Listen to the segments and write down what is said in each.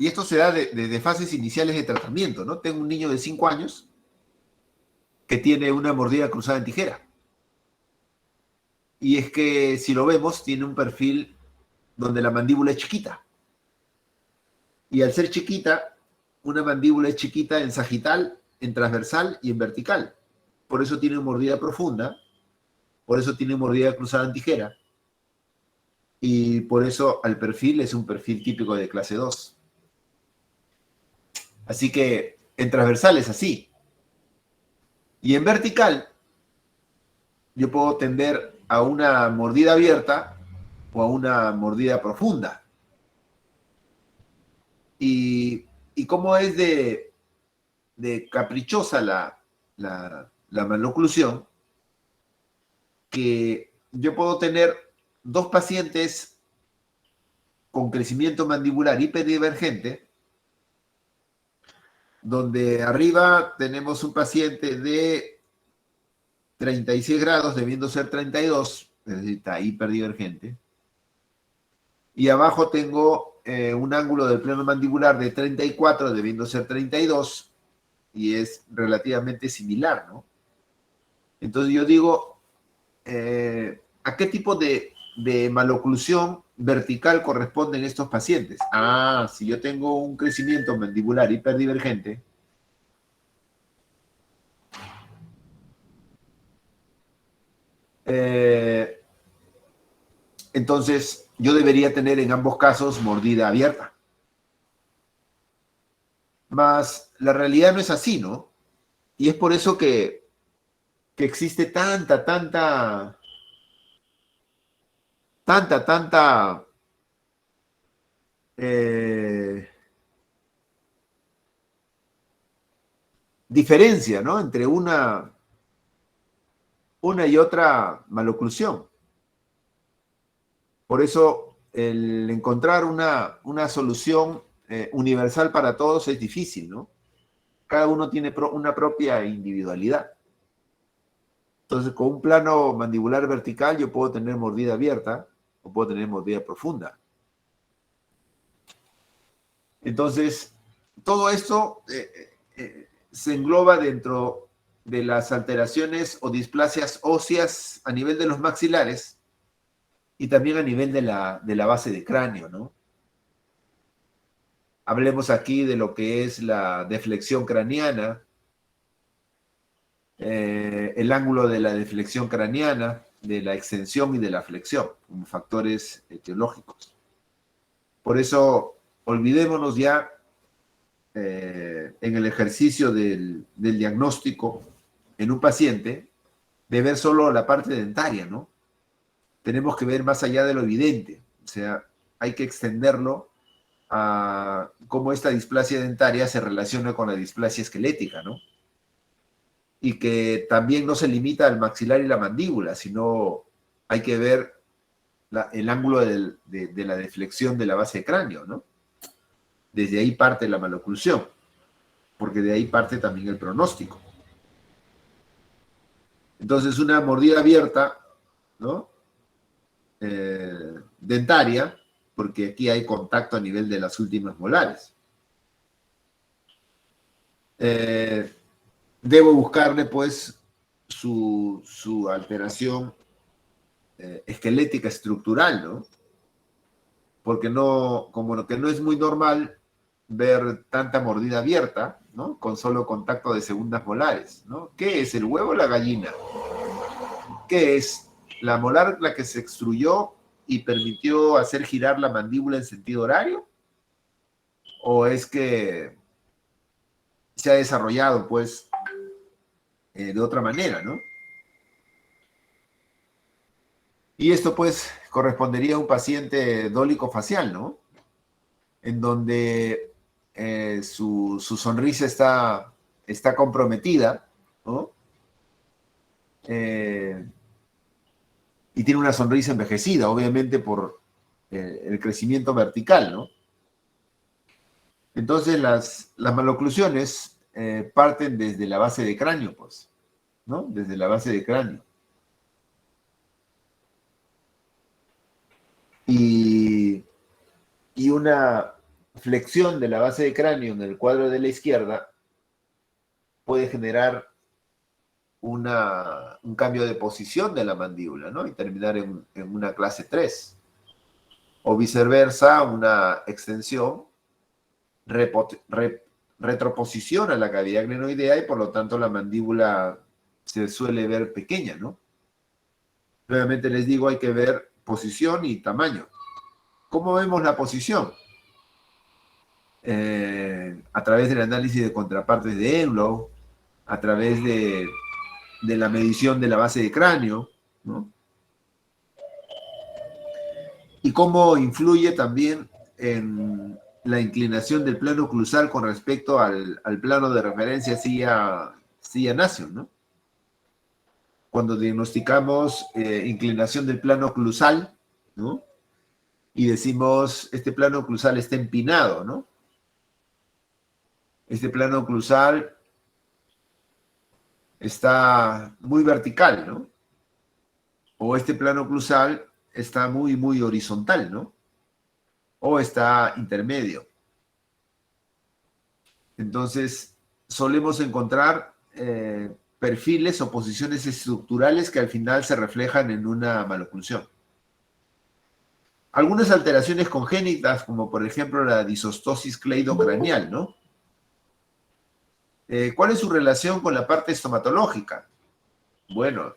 Y esto se da desde fases iniciales de tratamiento, ¿no? Tengo un niño de 5 años que tiene una mordida cruzada en tijera. Y es que, si lo vemos, tiene un perfil donde la mandíbula es chiquita. Y al ser chiquita, una mandíbula es chiquita en sagital, en transversal y en vertical. Por eso tiene mordida profunda, por eso tiene mordida cruzada en tijera, y por eso al perfil es un perfil típico de clase 2. Así que en transversal es así. Y en vertical, yo puedo tender a una mordida abierta o a una mordida profunda. Y cómo es de caprichosa la maloclusión, que yo puedo tener dos pacientes con crecimiento mandibular hiperdivergente, donde arriba tenemos un paciente de 36 grados, debiendo ser 32, es decir, está hiperdivergente, y abajo tengo un ángulo del plano mandibular de 34, debiendo ser 32, y es relativamente similar, ¿no? Entonces yo digo, ¿a qué tipo de maloclusión vertical corresponden estos pacientes? Ah, si yo tengo un crecimiento mandibular hiperdivergente, entonces yo debería tener en ambos casos mordida abierta. Mas la realidad no es así, ¿no? Y es por eso que existe tanta eh, diferencia, ¿no? Entre una y otra maloclusión. Por eso el encontrar una solución universal para todos es difícil, ¿no? Cada uno tiene una propia individualidad. Entonces, con un plano mandibular vertical yo puedo tener mordida abierta o puedo tener mordida profunda. Entonces, todo esto se engloba dentro de las alteraciones o displasias óseas a nivel de los maxilares y también a nivel de la base de cráneo, ¿no? Hablemos aquí de lo que es la deflexión craneana, el ángulo de la deflexión craneana, de la extensión y de la flexión, como factores etiológicos. Por eso, olvidémonos ya en el ejercicio del diagnóstico en un paciente de ver solo la parte dentaria, ¿no? Tenemos que ver más allá de lo evidente, o sea, hay que extenderlo a cómo esta displasia dentaria se relaciona con la displasia esquelética, ¿no? Y que también no se limita al maxilar y la mandíbula, sino hay que ver el ángulo de la deflexión de la base de cráneo, ¿no? Desde ahí parte la maloclusión, porque de ahí parte también el pronóstico. Entonces, una mordida abierta, ¿no? Dentaria, porque aquí hay contacto a nivel de las últimas molares. Debo buscarle, pues, su alteración esquelética estructural, ¿no? Porque no, como lo que no es muy normal ver tanta mordida abierta, ¿no? Con solo contacto de segundas molares, ¿no? ¿Qué es, el huevo o la gallina? ¿Qué es? ¿La molar la que se extruyó y permitió hacer girar la mandíbula en sentido horario? ¿O es que se ha desarrollado, pues, de otra manera, ¿no? Y esto, pues, correspondería a un paciente dólico facial, ¿no? En donde su sonrisa está comprometida, ¿no? Eh, y tiene una sonrisa envejecida, obviamente por el crecimiento vertical, ¿no? Entonces las maloclusiones parten desde la base de cráneo, pues, ¿no? Desde la base de cráneo. Y una flexión de la base de cráneo en el cuadro de la izquierda puede generar un cambio de posición de la mandíbula, ¿no? Y terminar en una clase 3. O viceversa, una extensión retroposiciona la cavidad glenoidea y por lo tanto la mandíbula se suele ver pequeña, ¿no? Nuevamente les digo, hay que ver posición y tamaño. ¿Cómo vemos la posición? A través del análisis de contrapartes de Enlow, a través de la medición de la base de cráneo, ¿no? Y cómo influye también en la inclinación del plano oclusal con respecto al plano de referencia silla Nation, ¿no? Cuando diagnosticamos inclinación del plano oclusal, ¿no? Y decimos, este plano oclusal está empinado, ¿no? Este plano oclusal está muy vertical, ¿no? O este plano oclusal está muy, muy horizontal, ¿no? O está intermedio. Entonces, solemos encontrar perfiles o posiciones estructurales que al final se reflejan en una maloclusión. Algunas alteraciones congénitas, como por ejemplo la disostosis cleidocraneal, ¿no? ¿Cuál es su relación con la parte estomatológica? Bueno,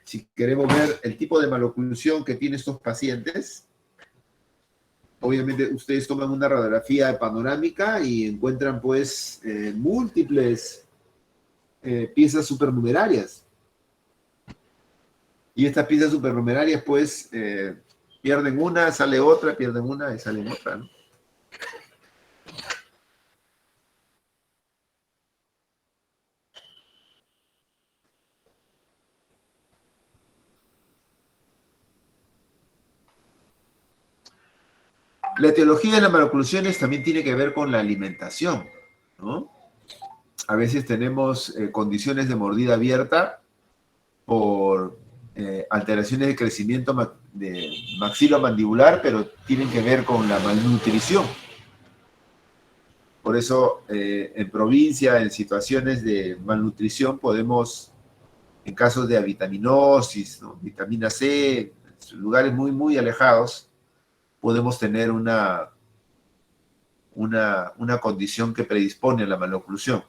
si queremos ver el tipo de maloclusión que tienen estos pacientes, obviamente ustedes toman una radiografía panorámica y encuentran pues múltiples piezas supernumerarias. Y estas piezas supernumerarias pues pierden una, sale otra, pierden una y salen otra, ¿no? La etiología de las maloclusiones también tiene que ver con la alimentación, ¿no? A veces tenemos condiciones de mordida abierta por alteraciones de crecimiento de maxilomandibular, pero tienen que ver con la malnutrición. Por eso, en provincia, en situaciones de malnutrición, podemos, en casos de avitaminosis, ¿no? Vitamina C, en lugares muy, muy alejados, podemos tener una condición que predispone a la maloclusión.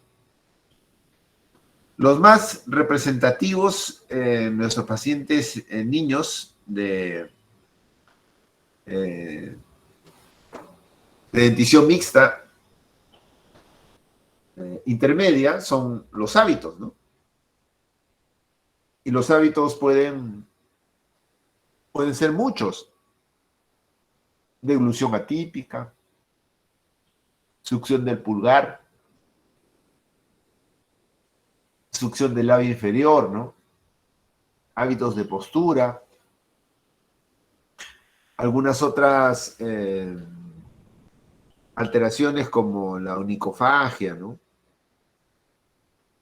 Los más representativos, nuestros pacientes niños de dentición mixta intermedia, son los hábitos, ¿no? Y los hábitos pueden ser muchos. Deglución atípica, succión del pulgar, succión del labio inferior, ¿no? Hábitos de postura, algunas otras alteraciones como la onicofagia, ¿no?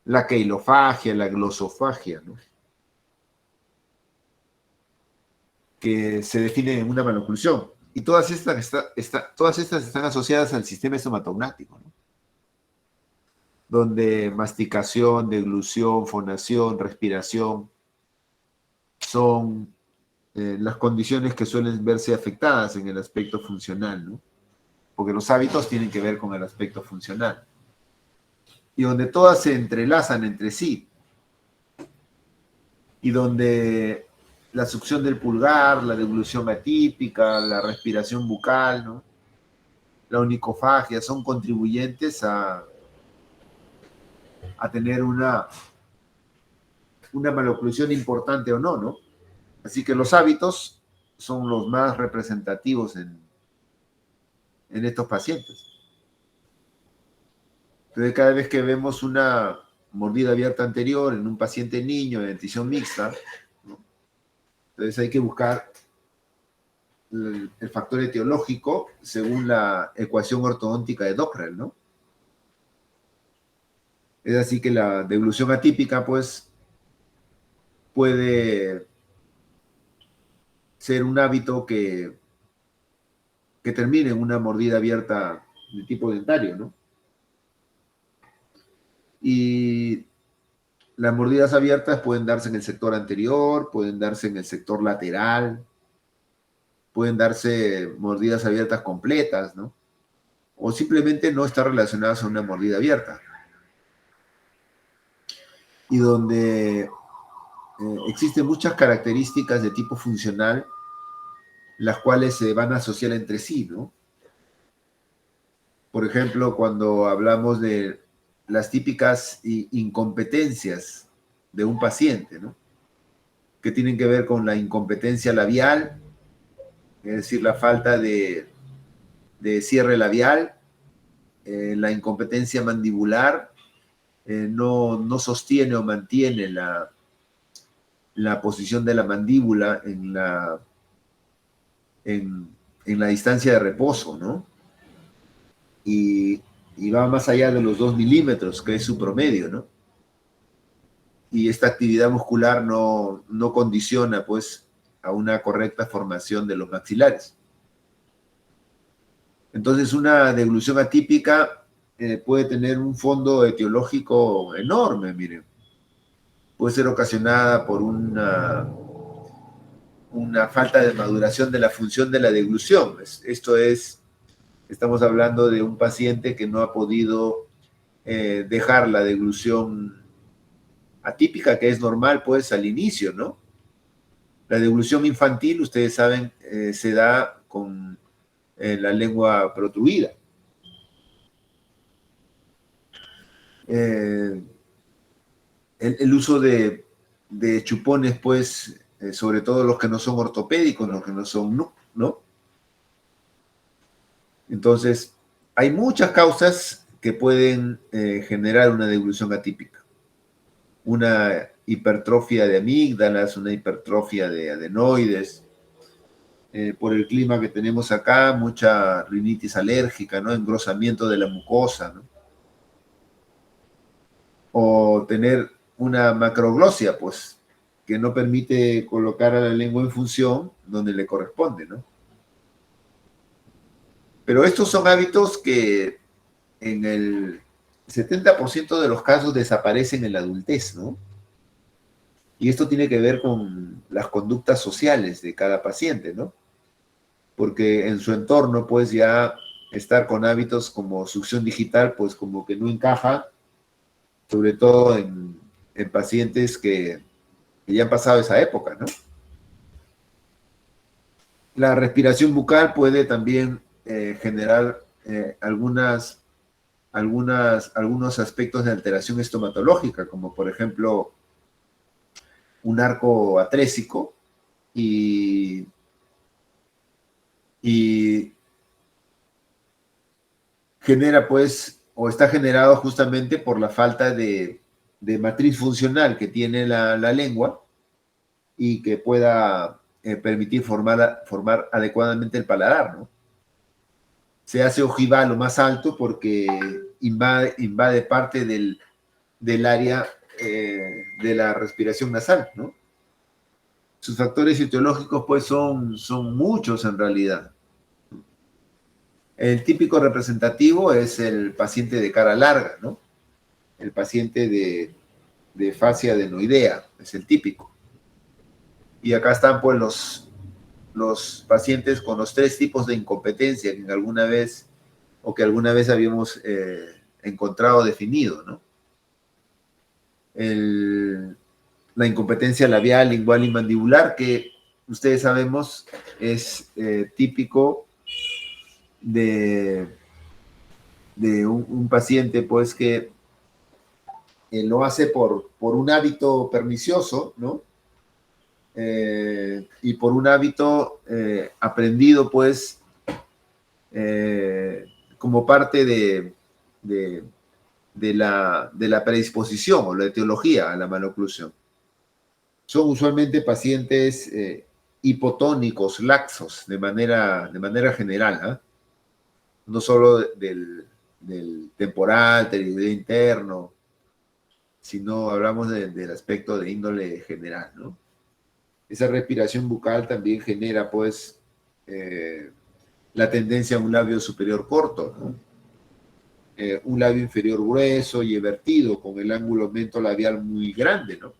La queilofagia, la glosofagia, ¿no? Que se define en una maloclusión. Y todas estas, están asociadas al sistema estomatognático, ¿no? Donde masticación, deglución, fonación, respiración son las condiciones que suelen verse afectadas en el aspecto funcional, ¿no? Porque los hábitos tienen que ver con el aspecto funcional. Y donde todas se entrelazan entre sí. Y donde la succión del pulgar, la deglución atípica, la respiración bucal, ¿no? La onicofagia son contribuyentes a tener una maloclusión importante o no, ¿no? Así que los hábitos son los más representativos en estos pacientes. Entonces, cada vez que vemos una mordida abierta anterior en un paciente niño de dentición mixta, ¿no? Entonces hay que buscar el factor etiológico según la ecuación ortodóntica de Dockrell, ¿no? Es así que la deglución atípica, pues, puede ser un hábito que que termine en una mordida abierta de tipo dentario, ¿no? Y las mordidas abiertas pueden darse en el sector anterior, pueden darse en el sector lateral, pueden darse mordidas abiertas completas, ¿no? O simplemente no estar relacionadas a una mordida abierta. Y donde existen muchas características de tipo funcional, las cuales se van a asociar entre sí, ¿no? Por ejemplo, cuando hablamos de las típicas incompetencias de un paciente, ¿no? Que tienen que ver con la incompetencia labial, es decir, la falta de cierre labial, la incompetencia mandibular, no sostiene o mantiene la posición de la mandíbula en la distancia de reposo, ¿no? Y, y va más allá de los 2 milímetros, que es su promedio, ¿no? Y esta actividad muscular no condiciona, pues, a una correcta formación de los maxilares. Entonces, una deglución atípica puede tener un fondo etiológico enorme, miren. Puede ser ocasionada por una falta de maduración de la función de la deglución. Esto es, estamos hablando de un paciente que no ha podido dejar la deglución atípica, que es normal, pues, al inicio, ¿no? La deglución infantil, ustedes saben, se da con la lengua protruida. Eh, el uso de chupones, pues, sobre todo los que no son ortopédicos, los que no son, ¿no? Entonces, hay muchas causas que pueden generar una deglución atípica. Una hipertrofia de amígdalas, una hipertrofia de adenoides, por el clima que tenemos acá, mucha rinitis alérgica, ¿no? Engrosamiento de la mucosa, ¿no? O tener una macroglosia, pues, que no permite colocar a la lengua en función donde le corresponde, ¿no? Pero estos son hábitos que en el 70% de los casos desaparecen en la adultez, ¿no? Y esto tiene que ver con las conductas sociales de cada paciente, ¿no? Porque en su entorno, pues ya estar con hábitos como succión digital, pues como que no encaja, sobre todo en pacientes que ya han pasado esa época, ¿no? La respiración bucal puede también generar algunos aspectos de alteración estomatológica, como por ejemplo un arco atrésico y, y genera pues, o está generado justamente por la falta de matriz funcional que tiene la lengua y que pueda permitir formar adecuadamente el paladar, ¿no? Se hace ojival lo más alto porque invade parte del área de la respiración nasal, ¿no? Sus factores etiológicos, pues, son muchos en realidad. El típico representativo es el paciente de cara larga, ¿no? El paciente de fascia adenoidea, es el típico. Y acá están, pues, los pacientes con los 3 tipos de incompetencia que alguna vez habíamos encontrado definido, ¿no? La incompetencia labial, lingual y mandibular, que ustedes sabemos es típico de, de un paciente, pues, que lo hace por un hábito pernicioso, ¿no? Y por un hábito aprendido, pues, como parte de, de la predisposición o la etiología a la maloclusión. Son usualmente pacientes hipotónicos, laxos, de manera general, ¿eh? No solo del temporal, pterigoideo interno, sino hablamos del aspecto de índole general, ¿no? Esa respiración bucal también genera, pues, la tendencia a un labio superior corto, ¿no? Un labio inferior grueso y evertido, con el ángulo mentolabial muy grande, ¿no?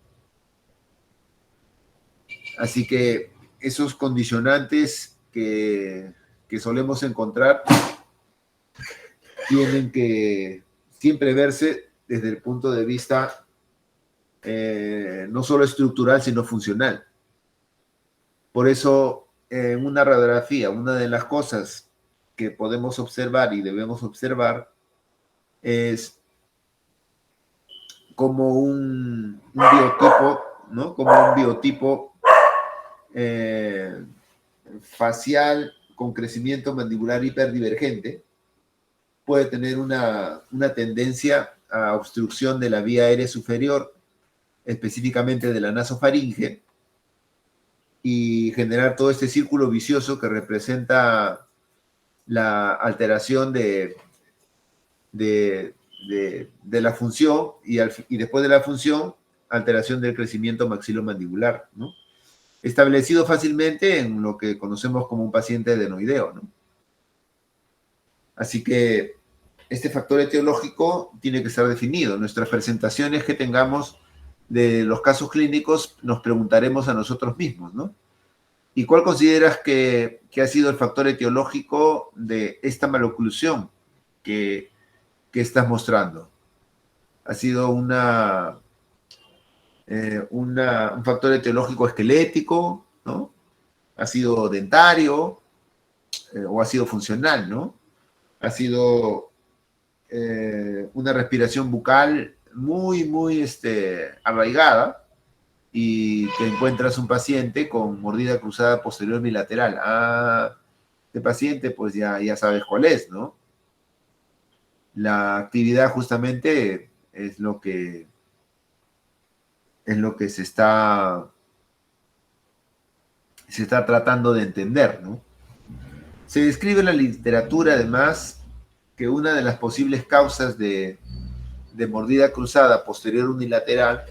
Así que esos condicionantes que solemos encontrar tienen que siempre verse desde el punto de vista no solo estructural, sino funcional. Por eso, en una radiografía, una de las cosas que podemos observar y debemos observar es como un biotipo, ¿no? Como un biotipo facial con crecimiento mandibular hiperdivergente puede tener una tendencia a obstrucción de la vía aérea superior, específicamente de la nasofaringe, y generar todo este círculo vicioso que representa la alteración de la función y después de la función, alteración del crecimiento maxilomandibular, ¿no? Establecido fácilmente en lo que conocemos como un paciente adenoideo, ¿no? Así que este factor etiológico tiene que estar definido. Nuestras presentaciones que tengamos de los casos clínicos nos preguntaremos a nosotros mismos, ¿no? ¿Y cuál consideras que ha sido el factor etiológico de esta maloclusión que estás mostrando? ¿Ha sido un factor etiológico esquelético, ¿no? ¿Ha sido dentario o ha sido funcional, ¿no? ¿Ha sido una respiración bucal muy arraigada y te encuentras un paciente con mordida cruzada posterior bilateral? Ah, este paciente pues ya sabes cuál es, ¿no? La actividad justamente es lo que se está tratando de entender, ¿no? Se describe en la literatura, además, que una de las posibles causas de mordida cruzada posterior unilateral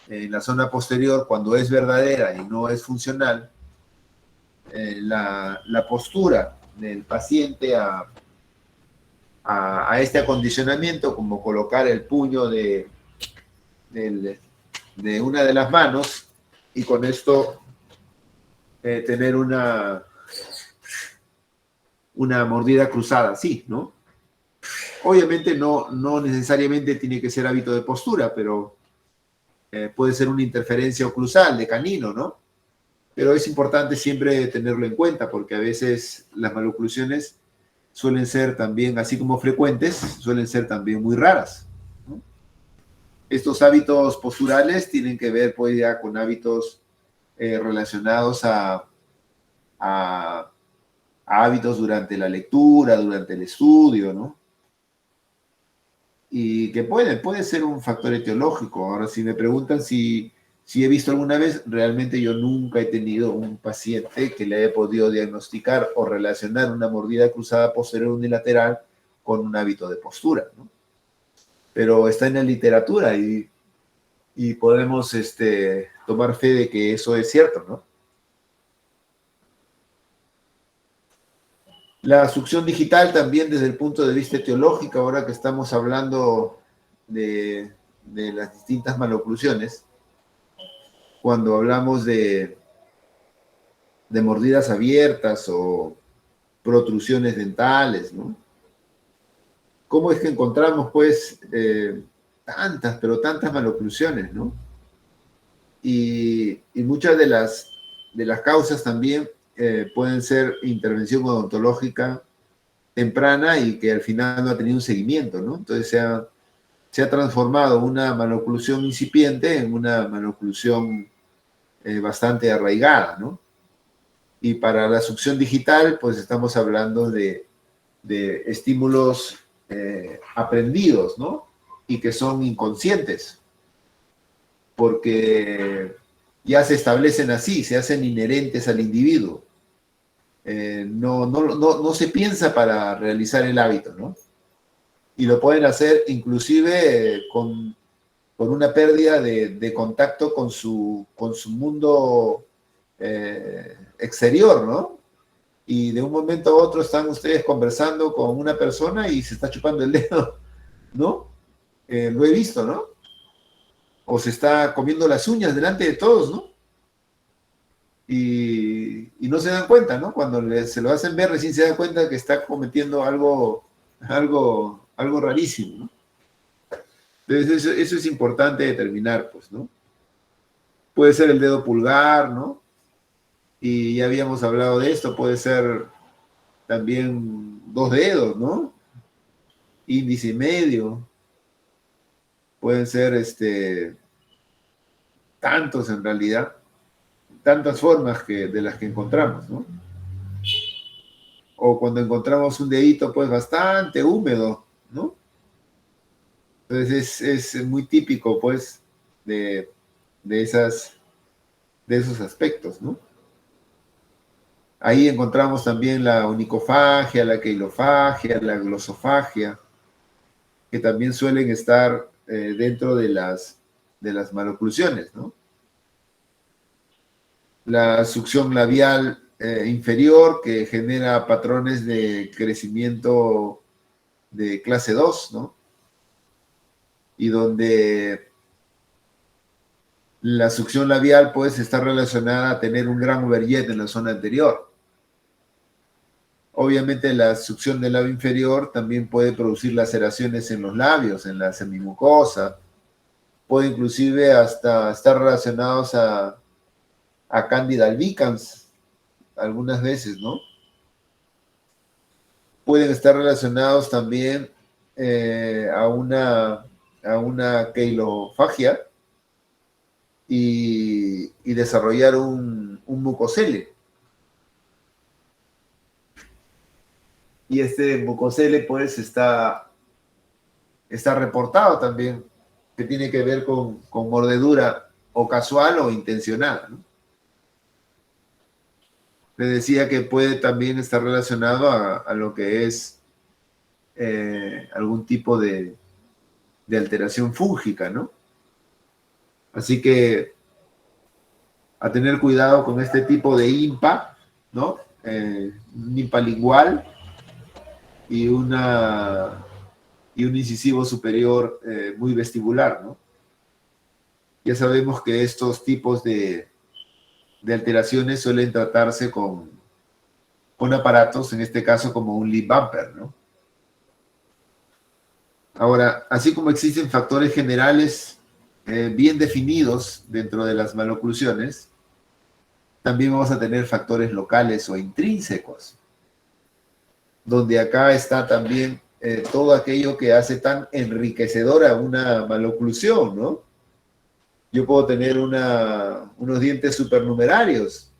en la zona posterior, cuando es verdadera y no es funcional, la postura del paciente a este acondicionamiento, como colocar el puño de una de las manos y con esto tener una mordida cruzada, sí, ¿no? Obviamente no necesariamente tiene que ser hábito de postura, pero puede ser una interferencia oclusal de canino, ¿no? Pero es importante siempre tenerlo en cuenta porque a veces las maloclusiones suelen ser también, así como frecuentes, suelen ser también muy raras, ¿no? Estos hábitos posturales tienen que ver pues ya con hábitos relacionados a hábitos durante la lectura, durante el estudio, ¿no? Y que puede ser un factor etiológico. Ahora, si me preguntan si he visto alguna vez, realmente yo nunca he tenido un paciente que le haya podido diagnosticar o relacionar una mordida cruzada posterior unilateral con un hábito de postura, ¿no? Pero está en la literatura y podemos tomar fe de que eso es cierto, ¿no? La succión digital también desde el punto de vista etiológico, ahora que estamos hablando de las distintas maloclusiones, cuando hablamos de mordidas abiertas o protrusiones dentales, ¿no? ¿Cómo es que encontramos, pues, pero tantas maloclusiones, ¿no? Y muchas de las causas también pueden ser intervención odontológica temprana y que al final no ha tenido un seguimiento, ¿no? Entonces se ha transformado una maloclusión incipiente en una maloclusión bastante arraigada, ¿no? Y para la succión digital, pues estamos hablando de estímulos aprendidos, ¿no? Y que son inconscientes, porque ya se establecen así, se hacen inherentes al individuo. No se piensa para realizar el hábito, ¿no? Y lo pueden hacer inclusive con una pérdida de contacto con su mundo exterior, ¿no? y de un momento a otro están ustedes conversando con una persona y se está chupando el dedo, ¿no? Lo he visto, ¿no? O se está comiendo las uñas delante de todos, ¿no? Y no se dan cuenta, ¿no? Cuando se lo hacen ver, recién se da cuenta que está cometiendo algo rarísimo, ¿no? Entonces eso es importante determinar, pues, ¿no? Puede ser el dedo pulgar, ¿no? Y ya habíamos hablado de esto, puede ser también dos dedos, ¿no? Índice y medio, pueden ser tantos en realidad, tantas formas de las que encontramos, ¿no? O cuando encontramos un dedito, pues bastante húmedo, ¿no? Entonces es muy típico, pues, de, de, esas, de esos aspectos, ¿no? Ahí encontramos también la onicofagia, la queilofagia, la glosofagia, que también suelen estar dentro de las maloclusiones, ¿no? La succión labial inferior, que genera patrones de crecimiento de clase 2, ¿no? Y donde la succión labial pues está relacionada a tener un gran overjet en la zona anterior. Obviamente la succión del labio inferior también puede producir laceraciones en los labios, en la semimucosa, puede inclusive hasta estar relacionados a Candida albicans algunas veces, ¿no? Pueden estar relacionados también a una queilofagia y desarrollar un mucocele. Y este mucocele pues está reportado también, que tiene que ver con mordedura o casual o intencionada, ¿no? Le decía que puede también estar relacionado a lo que es algún tipo de alteración fúngica, ¿no? Así que a tener cuidado con este tipo de IMPA, ¿no? Un IMPA lingual y, y un incisivo superior muy vestibular, ¿no? Ya sabemos que estos tipos de alteraciones suelen tratarse con aparatos, en este caso como un lip bumper, ¿no? Ahora, así como existen factores generales bien definidos dentro de las maloclusiones, también vamos a tener factores locales o intrínsecos, donde acá está también todo aquello que hace tan enriquecedora una maloclusión, ¿no? Yo puedo tener unos dientes supernumerarios,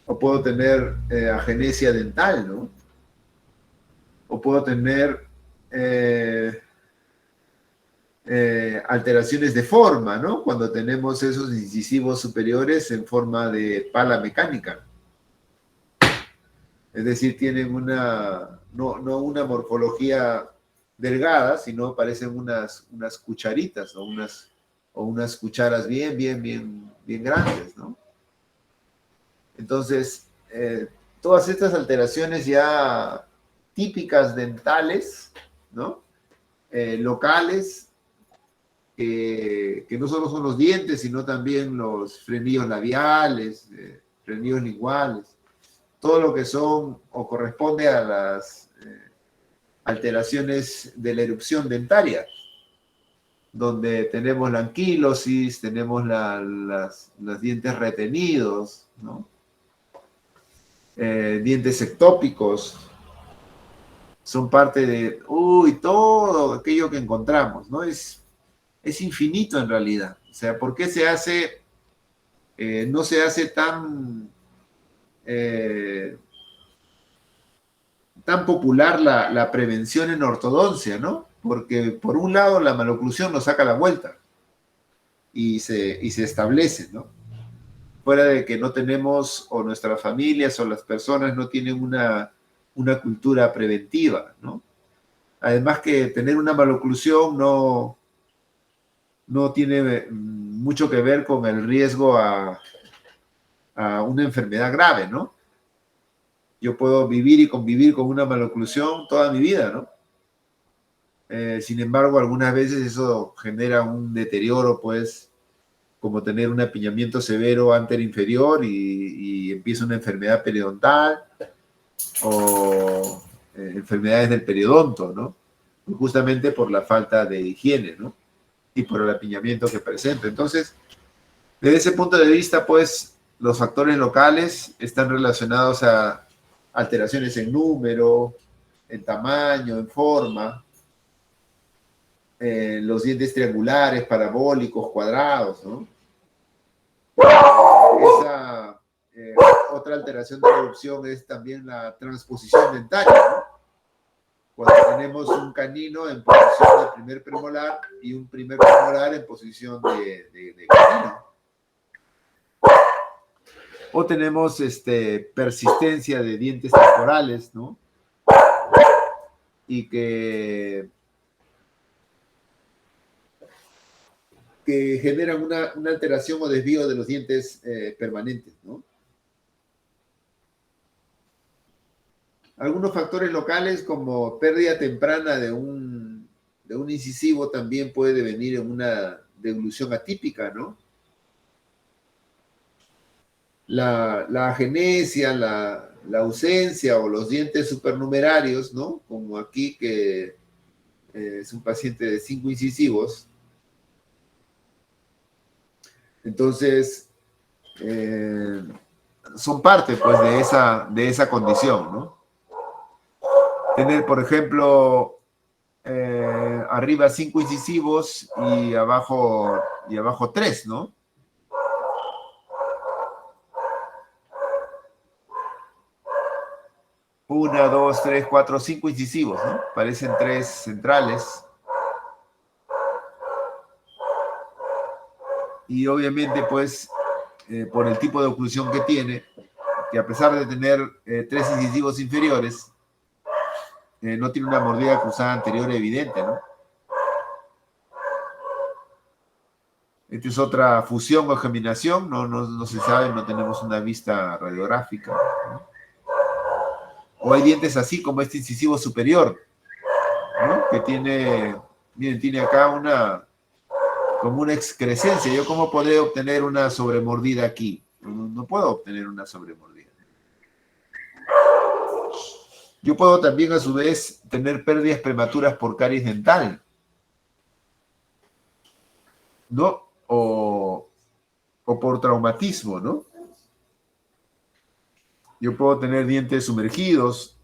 o puedo tener agenesia dental, ¿no? O puedo tener alteraciones de forma, ¿no? Cuando tenemos esos incisivos superiores en forma de pala mecánica. Es decir, tienen no una morfología delgada, sino parecen unas cucharitas o unas cucharas bien grandes, ¿no? Entonces, todas estas alteraciones ya típicas dentales, ¿no? Locales, que no solo son los dientes, sino también los frenillos labiales, frenillos linguales, todo lo que son o corresponde a las alteraciones de la erupción dentaria, donde tenemos la anquilosis, tenemos los dientes retenidos, ¿no? Dientes ectópicos, son parte de, todo aquello que encontramos, ¿no? Es infinito en realidad. O sea, ¿por qué no se hace eh, tan popular la prevención en ortodoncia, ¿no? Porque por un lado la maloclusión nos saca la vuelta y se establece, ¿no? Fuera de que no tenemos, o nuestras familias o las personas no tienen una cultura preventiva, ¿no? Además que tener una maloclusión no tiene mucho que ver con el riesgo a una enfermedad grave, ¿no? Yo puedo vivir y convivir con una maloclusión toda mi vida, ¿no? Sin embargo, algunas veces eso genera un deterioro, pues, como tener un apiñamiento severo anterior inferior y empieza una enfermedad periodontal o enfermedades del periodonto, ¿no? Justamente por la falta de higiene, ¿no? Y por el apiñamiento que presenta. Entonces, desde ese punto de vista, pues, los factores locales están relacionados a alteraciones en número, en tamaño, en forma, los dientes triangulares, parabólicos, cuadrados, ¿no? Esa otra alteración de la erupción es también la transposición dentaria, ¿no? Cuando tenemos un canino en posición de primer premolar y un primer premolar en posición de canino. O tenemos persistencia de dientes temporales, ¿no? Y que generan una alteración o desvío de los dientes permanentes, ¿no? Algunos factores locales como pérdida temprana de un incisivo también puede venir en una deglución atípica, ¿no? La agenesia, la ausencia o los dientes supernumerarios, ¿no? Como aquí que es un paciente de 5 incisivos. Entonces, son parte, pues, de esa condición, ¿no? Tener, por ejemplo, arriba 5 incisivos y abajo 3, ¿no? Una, dos, tres, cuatro, 5 incisivos, ¿no? Parecen 3 centrales. Y obviamente, pues, por el tipo de oclusión que tiene, que a pesar de tener 3 incisivos inferiores, no tiene una mordida cruzada anterior evidente, ¿no? Esta es otra fusión o geminación, no se sabe, no tenemos una vista radiográfica, ¿no? O hay dientes así como este incisivo superior, ¿no? Que tiene, miren, tiene acá como una excrescencia. ¿Yo cómo podré obtener una sobremordida aquí? No puedo obtener una sobremordida. Yo puedo también, a su vez, tener pérdidas prematuras por caries dental, ¿no? O por traumatismo, ¿no? Yo puedo tener dientes sumergidos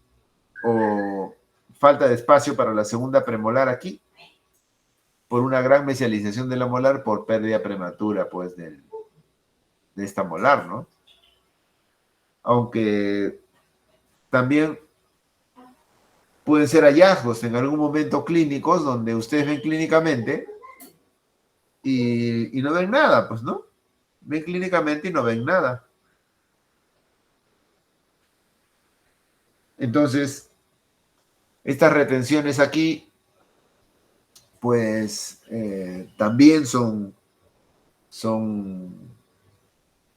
o falta de espacio para la segunda premolar aquí, por una gran mesialización de la molar por pérdida prematura, pues, de esta molar, ¿no? Aunque también pueden ser hallazgos en algún momento clínicos donde ustedes ven clínicamente y no ven nada, pues, ¿no? Ven clínicamente y no ven nada. Entonces, estas retenciones aquí, pues, también son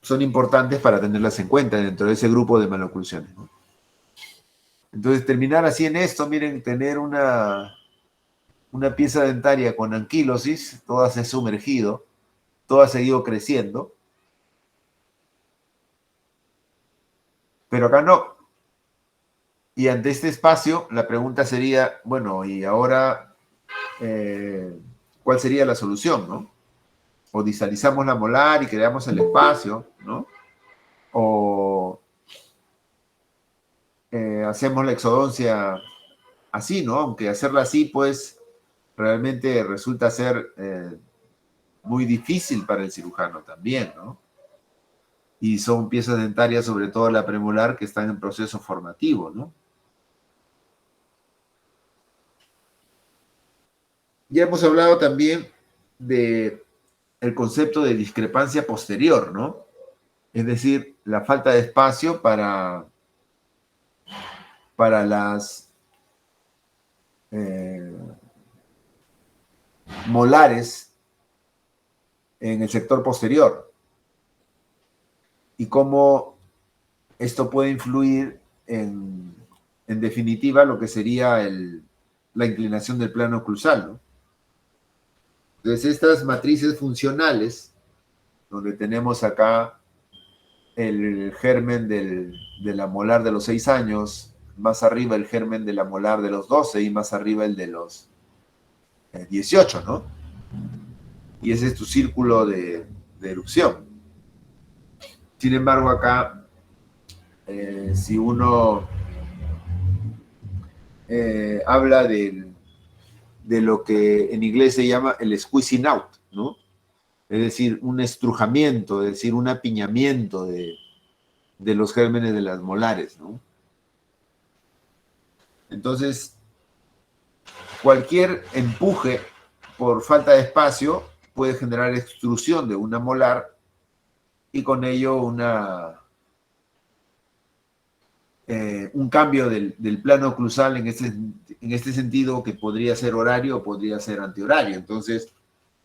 importantes para tenerlas en cuenta dentro de ese grupo de maloclusiones, ¿no? Entonces, terminar así en esto, miren, tener una pieza dentaria con anquilosis, toda se ha sumergido, toda ha seguido creciendo, pero acá no. Y ante este espacio, la pregunta sería, bueno, y ahora, ¿cuál sería la solución, no? O disalizamos la molar y creamos el espacio, ¿no? O hacemos la exodoncia así, ¿no? Aunque hacerla así, pues, realmente resulta ser muy difícil para el cirujano también, ¿no? Y son piezas dentarias, sobre todo la premolar, que están en proceso formativo, ¿no? Ya hemos hablado también de el concepto de discrepancia posterior, ¿no? Es decir, la falta de espacio para las eh, molares en el sector posterior y cómo esto puede influir en, en definitiva lo que sería la inclinación del plano oclusal, ¿no? Entonces, estas matrices funcionales, donde tenemos acá el germen de la molar de los 6 años, más arriba el germen de la molar de los 12 y más arriba el de los 18, ¿no? Y ese es tu círculo de erupción. Sin embargo, acá, si uno habla de lo que en inglés se llama el squeezing out, ¿no? Es decir, un estrujamiento, es decir, un apiñamiento de los gérmenes de las molares, ¿no? Entonces, cualquier empuje por falta de espacio puede generar extrusión de una molar y con ello un cambio del plano oclusal en este sentido que podría ser horario o podría ser antihorario. Entonces,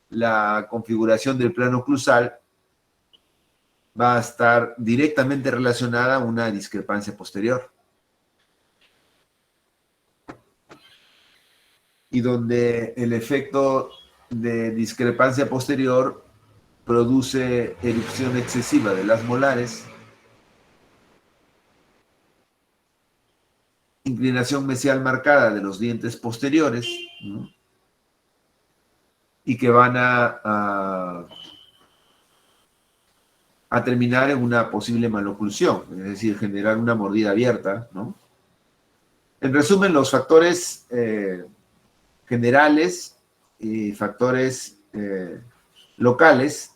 la configuración del plano oclusal va a estar directamente relacionada a una discrepancia posterior. Y donde el efecto de discrepancia posterior produce erupción excesiva de las molares, inclinación mesial marcada de los dientes posteriores, ¿no? Y que van a terminar en una posible maloclusión, es decir, generar una mordida abierta, ¿no? En resumen, los factores generales y factores locales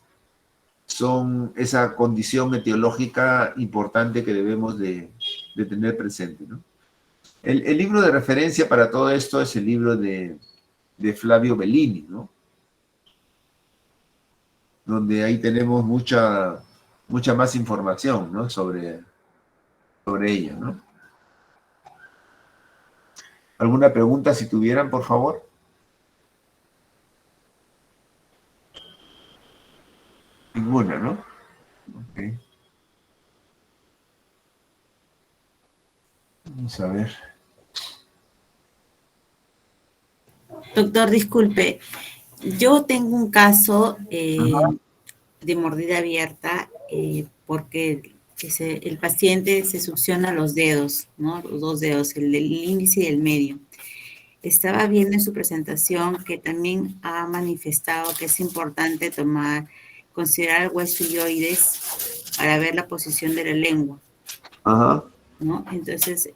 son esa condición etiológica importante que debemos de tener presente, ¿no? El libro de referencia para todo esto es el libro de Flavio Bellini, ¿no? Donde ahí tenemos mucha más información, ¿no? sobre ello, ¿no? ¿Alguna pregunta si tuvieran, por favor? Ninguna, ¿no? Ok. Vamos a ver. Doctor, disculpe, yo tengo un caso Ajá. de mordida abierta porque el paciente se succiona los dedos, ¿no? Los dos dedos, el del índice y el medio. Estaba viendo en su presentación que también ha manifestado que es importante considerar el hueso hyoides para ver la posición de la lengua, Ajá. ¿no? Entonces,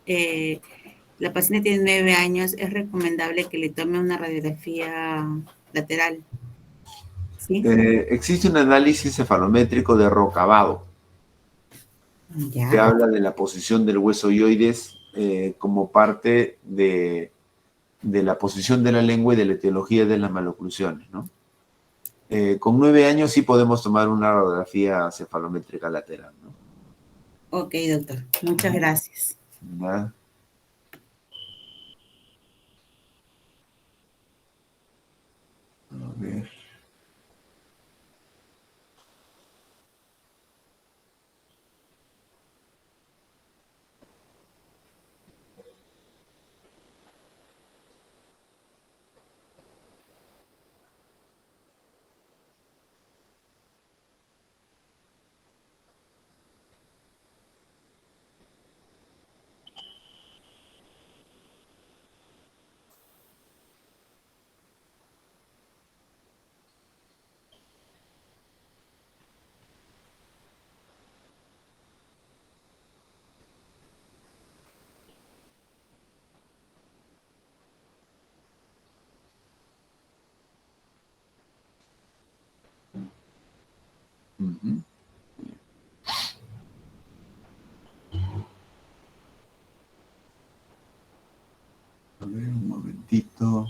la paciente tiene 9 años, es recomendable que le tome una radiografía lateral, ¿sí? Existe un análisis cefalométrico de Rocabado que Ya. habla de la posición del hueso hyoides como parte de la posición de la lengua y de la etiología de las maloclusiones, ¿no? Con 9 años sí podemos tomar una radiografía cefalométrica lateral, ¿no? Ok, doctor. Muchas gracias. ¿Ya? A ver. Ujú. A ver, un momentito.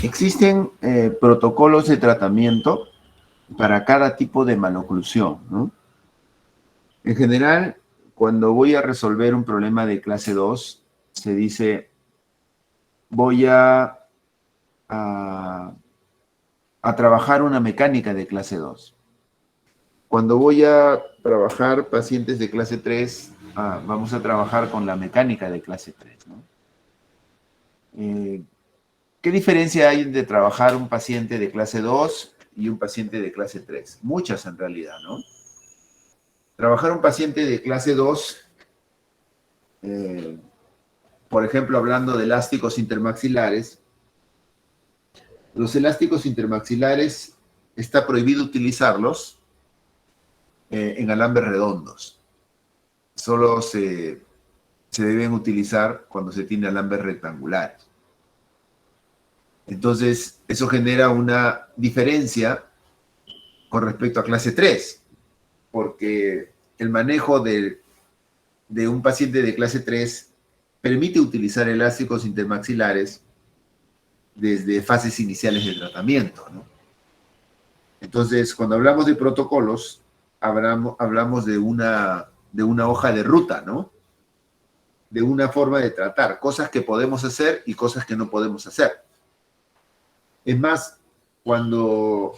Existen protocolos de tratamiento para cada tipo de maloclusión, ¿no? En general, cuando voy a resolver un problema de clase 2, se dice, voy a trabajar una mecánica de clase 2. Cuando voy a trabajar pacientes de clase 3, vamos a trabajar con la mecánica de clase 3, ¿no? ¿Qué diferencia hay entre trabajar un paciente de clase 2 y un paciente de clase 3? Muchas en realidad, ¿no? Trabajar un paciente de clase 2, por ejemplo, hablando de elásticos intermaxilares, los elásticos intermaxilares está prohibido utilizarlos en alambres redondos. Solo se deben utilizar cuando se tiene alambres rectangulares. Entonces, eso genera una diferencia con respecto a clase 3, porque el manejo de un paciente de clase 3 permite utilizar elásticos intermaxilares desde fases iniciales de tratamiento, ¿no? Entonces, cuando hablamos de protocolos, hablamos de una hoja de ruta, ¿no? De una forma de tratar, cosas que podemos hacer y cosas que no podemos hacer. Es más, cuando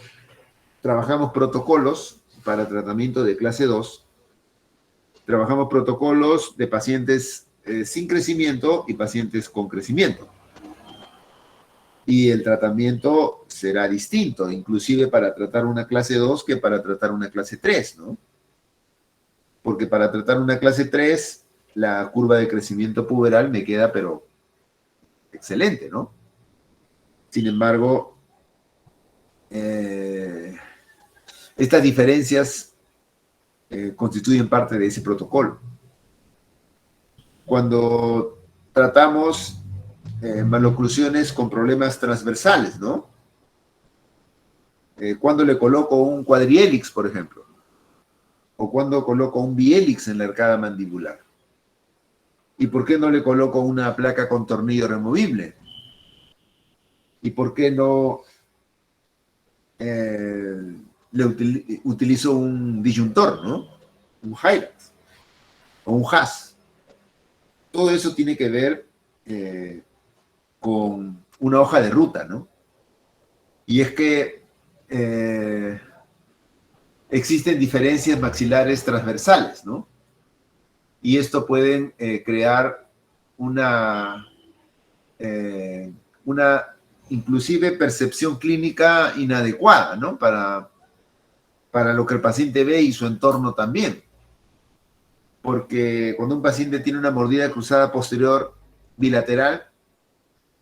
trabajamos protocolos para tratamiento de clase 2, trabajamos protocolos de pacientes sin crecimiento y pacientes con crecimiento. Y el tratamiento será distinto, inclusive para tratar una clase 2 que para tratar una clase 3, ¿no? Porque para tratar una clase 3, la curva de crecimiento puberal me queda, pero excelente, ¿no? Sin embargo, estas diferencias constituyen parte de ese protocolo. Cuando tratamos maloclusiones con problemas transversales, ¿no? Cuando le coloco un cuadrihelix, por ejemplo, o cuando coloco un bihelix en la arcada mandibular. ¿Y por qué no le coloco una placa con tornillo removible? ¿Y por qué no utilizo un disyuntor, ¿no? Un Hyrax o un Haas? Todo eso tiene que ver con una hoja de ruta, ¿no? Y es que existen diferencias maxilares transversales, ¿no? Y esto pueden crear una inclusive percepción clínica inadecuada, ¿no? Para lo que el paciente ve y su entorno también. Porque cuando un paciente tiene una mordida cruzada posterior bilateral,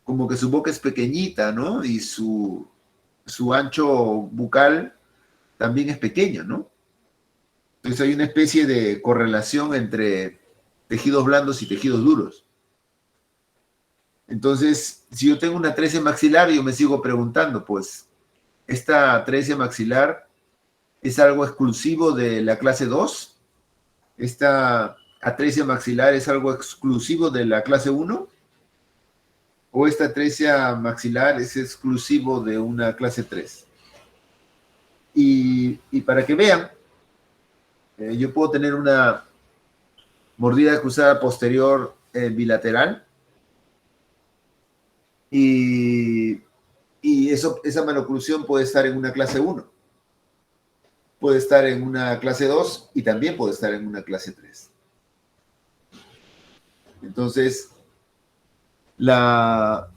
como que su boca es pequeñita, ¿no? Y su ancho bucal también es pequeño, ¿no? Entonces hay una especie de correlación entre tejidos blandos y tejidos duros. Entonces, si yo tengo una atresia maxilar, yo me sigo preguntando, pues, ¿esta atresia maxilar es algo exclusivo de la clase 2? ¿Esta atresia maxilar es algo exclusivo de la clase 1? ¿O esta atresia maxilar es exclusivo de una clase 3? Y para que vean, yo puedo tener una mordida cruzada posterior bilateral y esa maloclusión puede estar en una clase 1, puede estar en una clase 2 y también puede estar en una clase 3. Entonces, la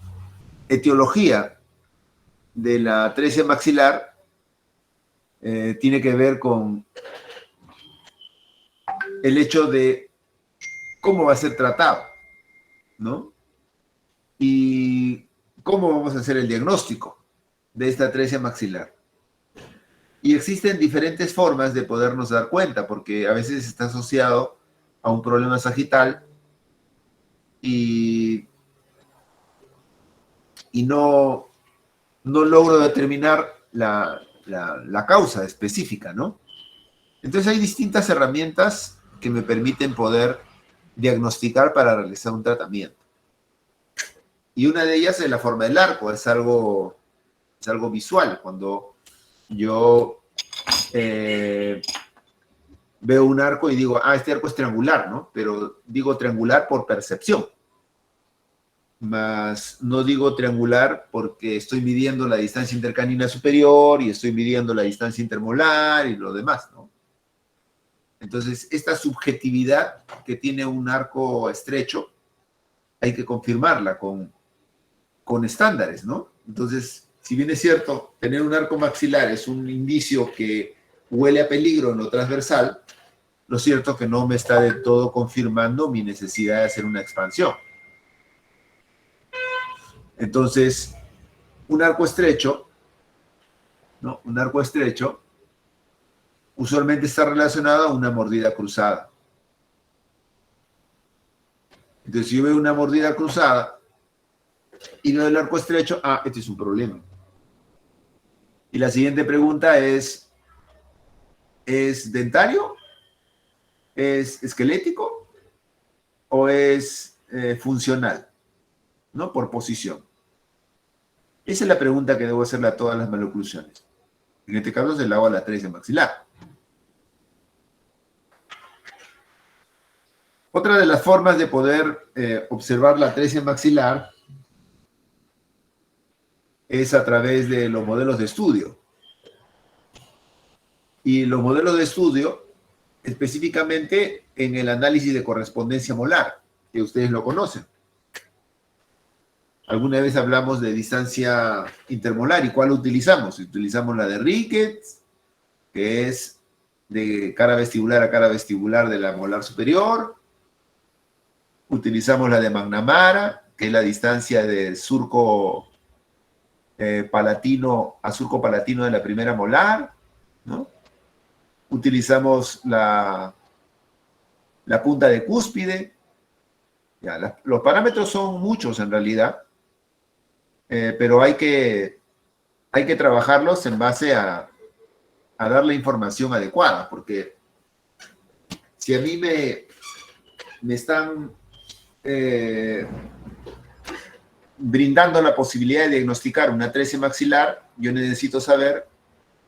etiología de la atresia maxilar tiene que ver con el hecho de cómo va a ser tratado, ¿no? Y cómo vamos a hacer el diagnóstico de esta atresia maxilar. Y existen diferentes formas de podernos dar cuenta, porque a veces está asociado a un problema sagital y no logro determinar la causa específica, ¿no? Entonces hay distintas herramientas que me permiten poder diagnosticar para realizar un tratamiento. Y una de ellas es la forma del arco, es algo visual. Cuando yo veo un arco y digo, este arco es triangular, ¿no? Pero digo triangular por percepción. Más no digo triangular porque estoy midiendo la distancia intercanina superior y estoy midiendo la distancia intermolar y lo demás, ¿no? Entonces, esta subjetividad que tiene un arco estrecho, hay que confirmarla con estándares, ¿no? Entonces, si bien es cierto, tener un arco maxilar es un indicio que huele a peligro en lo transversal, lo cierto es que no me está del todo confirmando mi necesidad de hacer una expansión. Entonces, un arco estrecho, ¿no? Un arco estrecho usualmente está relacionado a una mordida cruzada. Entonces, si yo veo una mordida cruzada y veo el arco estrecho, este es un problema. Y la siguiente pregunta ¿es dentario? ¿Es esquelético? ¿O es funcional? ¿No? Por posición. Esa es la pregunta que debo hacerle a todas las maloclusiones. En este caso se la hago a la atresia maxilar. Otra de las formas de poder observar la atresia maxilar es a través de los modelos de estudio. Y los modelos de estudio, específicamente en el análisis de correspondencia molar, que ustedes lo conocen. Alguna vez hablamos de distancia intermolar. ¿Y cuál utilizamos? Utilizamos la de Ricketts, que es de cara vestibular a cara vestibular de la molar superior. Utilizamos la de McNamara, que es la distancia del surco palatino a surco palatino de la primera molar, ¿no? Utilizamos la punta de cúspide. Ya, los parámetros son muchos en realidad, pero hay que trabajarlos en base a dar la información adecuada, porque si a mí me están brindando la posibilidad de diagnosticar una atresia maxilar, yo necesito saber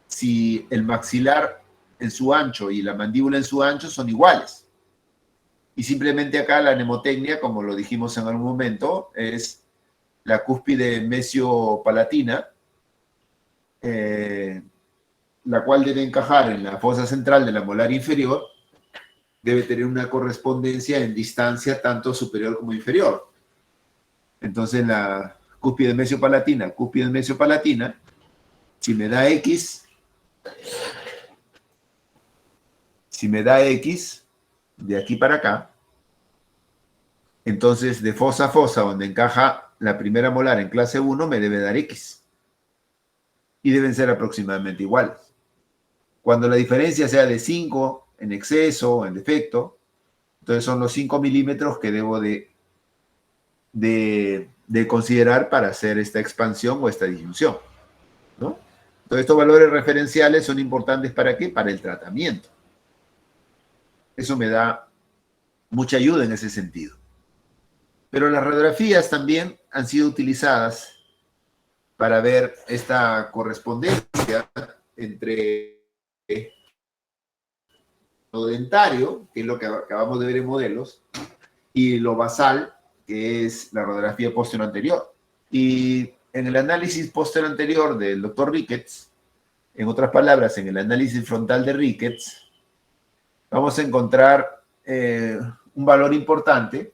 si el maxilar en su ancho y la mandíbula en su ancho son iguales. Y simplemente acá la mnemotecnia, como lo dijimos en algún momento, es la cúspide mesiopalatina, la cual debe encajar en la fosa central de la molar inferior, debe tener una correspondencia en distancia tanto superior como inferior. Entonces la cúspide mesiopalatina, si me da X, de aquí para acá, entonces de fosa a fosa, donde encaja la primera molar en clase 1, me debe dar X. Y deben ser aproximadamente iguales. Cuando la diferencia sea de 5 en exceso o en defecto, entonces son los 5 milímetros que debo de considerar para hacer esta expansión o esta disyunción, ¿no? Entonces estos valores referenciales son importantes ¿para qué? Para el tratamiento. Eso me da mucha ayuda en ese sentido. Pero las radiografías también han sido utilizadas para ver esta correspondencia entre lo dentario, que es lo que acabamos de ver en modelos, y lo basal, que es la radiografía posterior-anterior. Y en el análisis posterior-anterior del doctor Ricketts, en otras palabras, en el análisis frontal de Ricketts, vamos a encontrar un valor importante,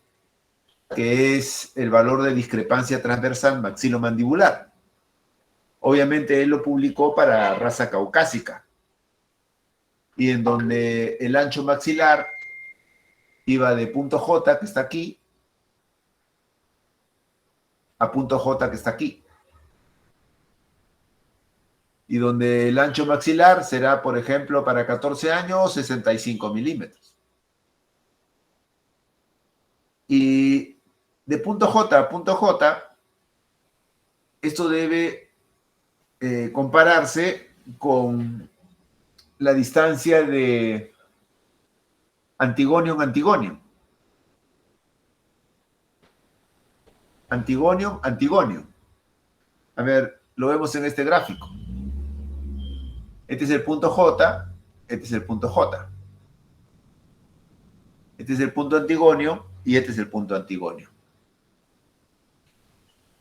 que es el valor de discrepancia transversal maxilomandibular. Obviamente él lo publicó para raza caucásica, y en donde el ancho maxilar iba de punto J, que está aquí, a punto J, que está aquí. Y donde el ancho maxilar será, por ejemplo, para 14 años, 65 milímetros. Y de punto J a punto J, esto debe compararse con la distancia de antigonio en antigonio. antigonio, antigonio. A ver, lo vemos en este gráfico. Este es el punto J, este es el punto J. Este es el punto antigonio y este es el punto antigonio.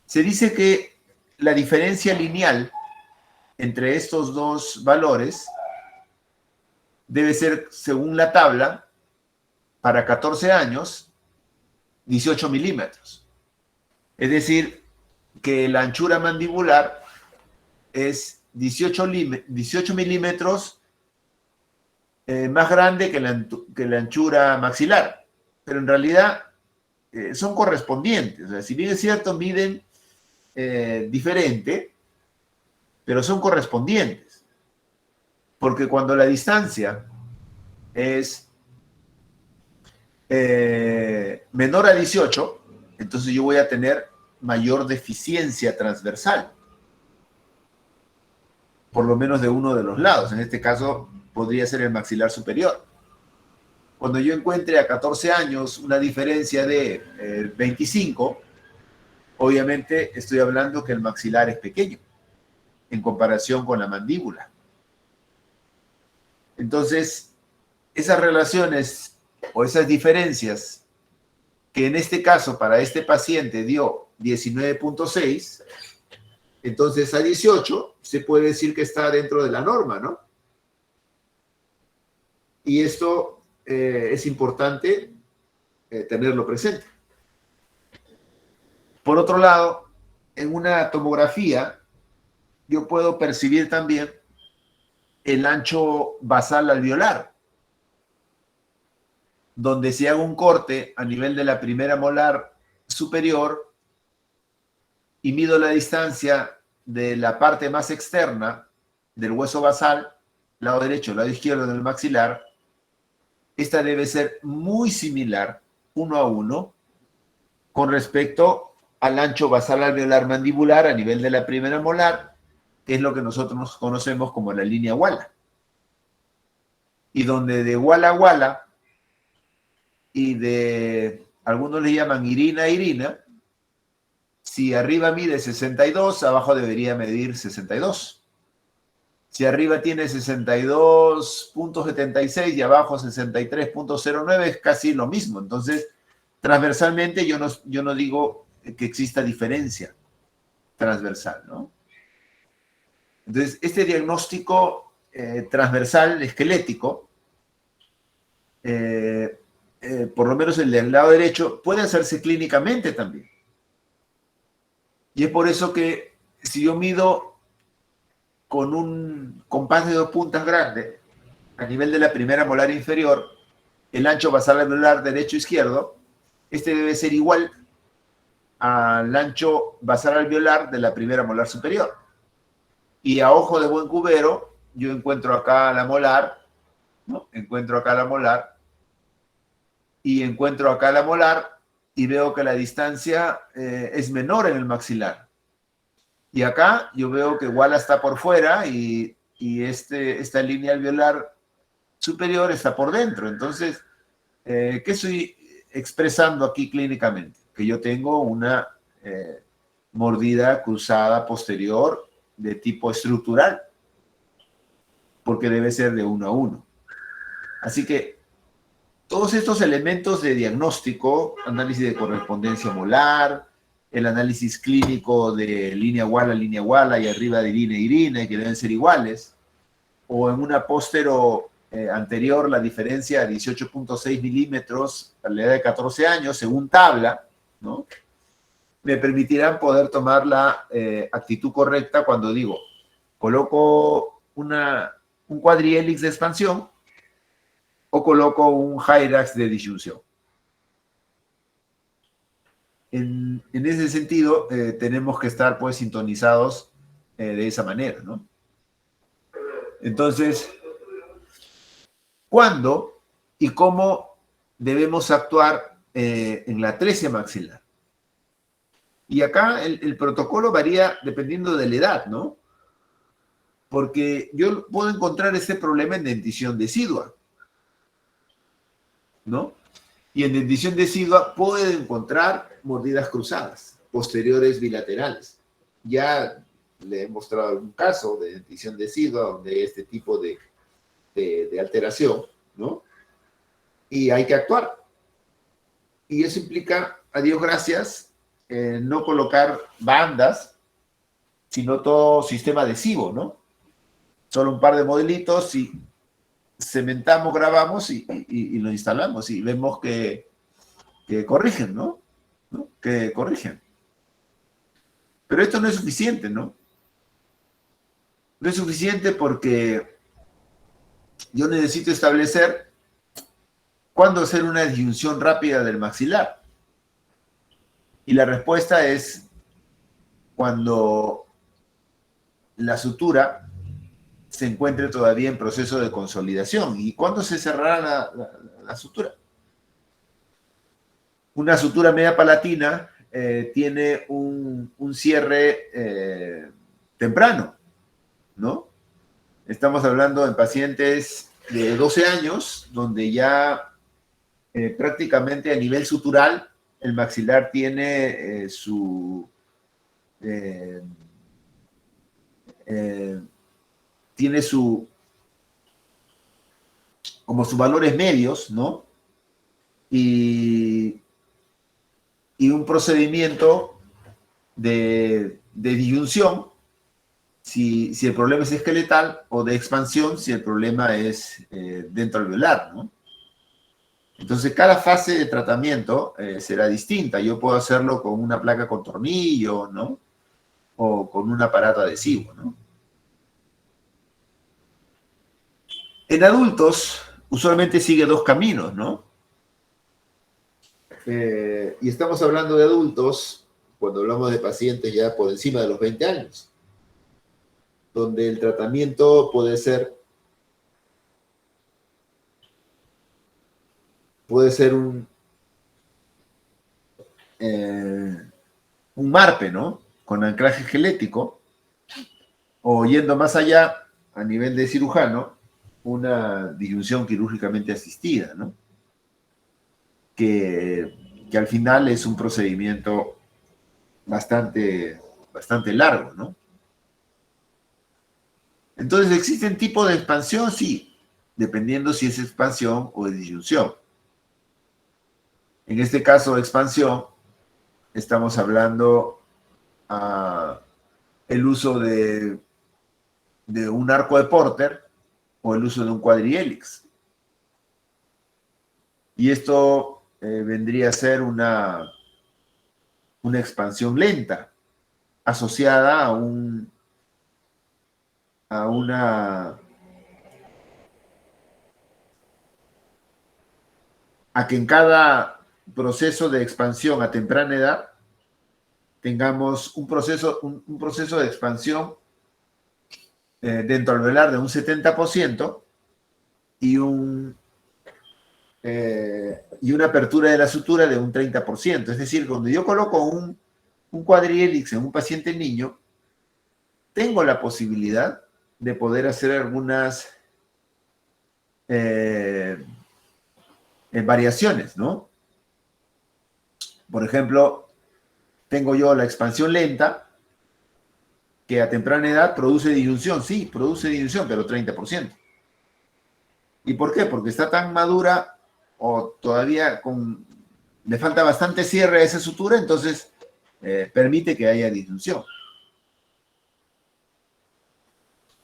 Se dice que la diferencia lineal entre estos dos valores debe ser, según la tabla, para 14 años, 18 milímetros. Es decir, que la anchura mandibular es 18 milímetros más grande que la anchura maxilar. Pero en realidad son correspondientes. O sea, si bien es cierto, miden diferente, pero son correspondientes. Porque cuando la distancia es menor a 18, entonces yo voy a tener mayor deficiencia transversal, por lo menos de uno de los lados. En este caso podría ser el maxilar superior. Cuando yo encuentre a 14 años una diferencia de 25, obviamente estoy hablando que el maxilar es pequeño en comparación con la mandíbula. Entonces, esas relaciones o esas diferencias que en este caso para este paciente dio 19.6, entonces a 18 se puede decir que está dentro de la norma, ¿no? Y esto es importante tenerlo presente. Por otro lado, en una tomografía yo puedo percibir también el ancho basal alveolar, donde si hago un corte a nivel de la primera molar superior y mido la distancia de la parte más externa del hueso basal, lado derecho, lado izquierdo del maxilar, esta debe ser muy similar, 1 a 1, con respecto al ancho basal alveolar mandibular a nivel de la primera molar, que es lo que nosotros conocemos como la línea Walla. Y donde de Walla a Walla y de, algunos le llaman Irina a Irina, si arriba mide 62, abajo debería medir 62. Si arriba tiene 62.76 y abajo 63.09, es casi lo mismo. Entonces, transversalmente yo no digo que exista diferencia transversal, ¿no? Entonces, este diagnóstico transversal esquelético, por lo menos el del lado derecho, puede hacerse clínicamente también. Y es por eso que si yo mido con un compás de 2 puntas grande, a nivel de la primera molar inferior, el ancho basal alveolar derecho-izquierdo, este debe ser igual al ancho basal alveolar de la primera molar superior. Y a ojo de buen cubero, yo encuentro acá la molar, ¿no? Encuentro acá la molar, y encuentro acá la molar, y veo que la distancia es menor en el maxilar. Y acá yo veo que Walla está por fuera y esta línea alveolar superior está por dentro. Entonces, ¿qué estoy expresando aquí clínicamente? Que yo tengo una mordida cruzada posterior de tipo estructural, porque debe ser de 1 a 1. Así que todos estos elementos de diagnóstico, análisis de correspondencia molar, el análisis clínico de línea Walla y arriba de Irina, que deben ser iguales, o en una póstero anterior la diferencia de 18.6 milímetros a la edad de 14 años, según tabla, ¿no? Me permitirán poder tomar la actitud correcta cuando digo, coloco un cuadrihelix de expansión o coloco un hyrax de disyunción. En ese sentido, tenemos que estar pues sintonizados de esa manera, ¿no? Entonces, ¿cuándo y cómo debemos actuar en la atresia maxilar? Y acá el protocolo varía dependiendo de la edad, ¿no? Porque yo puedo encontrar este problema en dentición decidua, ¿no? Y en dentición decidua puedo encontrar mordidas cruzadas. posteriores bilaterales. Ya le he mostrado un caso de dentición decidua donde este tipo de alteración, ¿no? Y hay que actuar. Y eso implica, a Dios gracias, no colocar bandas, sino todo sistema adhesivo, ¿no? Solo un par de modelitos y cementamos, grabamos y lo instalamos y vemos que corrigen, ¿no? Que corrigen. Pero esto no es suficiente, ¿no? No es suficiente porque yo necesito establecer cuándo hacer una disyunción rápida del maxilar. Y la respuesta es cuando la sutura se encuentre todavía en proceso de consolidación. ¿Y cuándo se cerrará la sutura? Una sutura media palatina tiene un cierre temprano, ¿no? Estamos hablando de pacientes de 12 años, donde ya prácticamente a nivel sutural el maxilar tiene como sus valores medios, ¿no? Y un procedimiento de disyunción si el problema es esqueletal o de expansión si el problema es dentro alveolar, ¿no? Entonces, cada fase de tratamiento será distinta. Yo puedo hacerlo con una placa con tornillo, ¿no? O con un aparato adhesivo, ¿no? En adultos, usualmente sigue dos caminos, ¿no? Y estamos hablando de adultos cuando hablamos de pacientes ya por encima de los 20 años, donde el tratamiento puede ser un MARPE, ¿no? Con anclaje esquelético, o yendo más allá, a nivel de cirujano, una disyunción quirúrgicamente asistida, ¿no? Que al final es un procedimiento bastante largo, ¿no? Entonces, ¿existen tipos de expansión? Sí, dependiendo si es expansión o de disyunción. En este caso de expansión, estamos hablando el uso de un arco de Porter o el uso de un cuadrihelix. Y esto vendría a ser una expansión lenta asociada a que en cada proceso de expansión a temprana edad tengamos un proceso de expansión dentro alveolar de un 70% y una apertura de la sutura de un 30%. Es decir, cuando yo coloco un cuadrihelix en un paciente niño, tengo la posibilidad de poder hacer algunas variaciones, ¿no? Por ejemplo, tengo yo la expansión lenta, que a temprana edad produce disyunción. Sí, produce disyunción, pero 30%. ¿Y por qué? Porque está tan madura o todavía le falta bastante cierre a esa sutura, entonces permite que haya disyunción.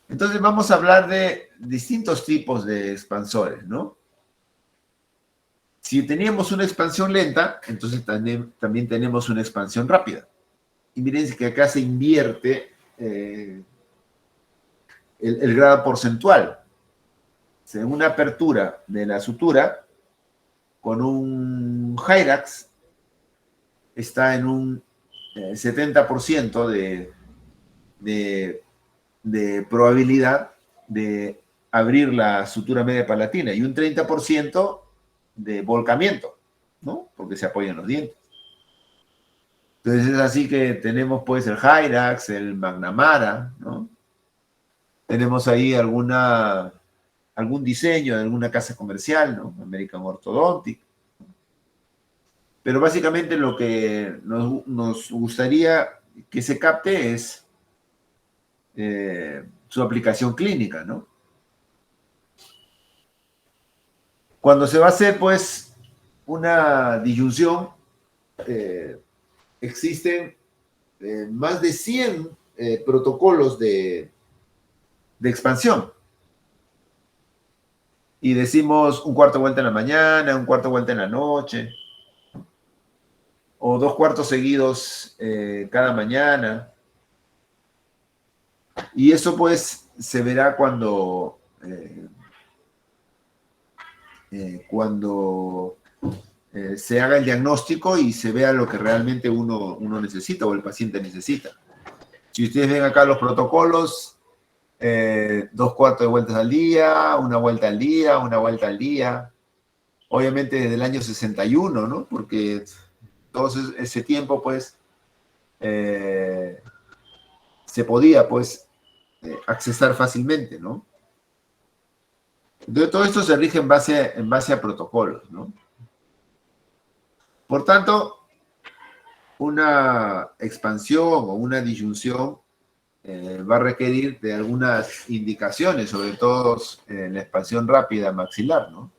Entonces vamos a hablar de distintos tipos de expansores, ¿no? Si teníamos una expansión lenta, entonces también tenemos una expansión rápida. Y miren que acá se invierte el grado porcentual. Según una apertura de la sutura, con un Hyrax está en un 70% de probabilidad de abrir la sutura media palatina y un 30% de volcamiento, ¿no? Porque se apoyan los dientes. Entonces es así que tenemos pues el Hyrax, el McNamara, ¿no? Tenemos ahí algún diseño de alguna casa comercial, ¿no? American Orthodontic. Pero básicamente lo que nos gustaría que se capte es su aplicación clínica, ¿no? Cuando se va a hacer, pues, una disyunción, existen más de 100 protocolos de expansión. Y decimos un cuarto vuelta en la mañana, un cuarto vuelta en la noche, o 2 cuartos seguidos cada mañana. Y eso pues se verá cuando se haga el diagnóstico y se vea lo que realmente uno necesita o el paciente necesita. Si ustedes ven acá los protocolos, 2 cuartos de vueltas al día, una vuelta al día, una vuelta al día. Obviamente desde el año 61, ¿no? Porque todo ese tiempo, pues, se podía, pues, accesar fácilmente, ¿no? Entonces, todo esto se rige en base a protocolos, ¿no? Por tanto, una expansión o una disyunción va a requerir de algunas indicaciones, sobre todo en la expansión rápida maxilar, ¿no?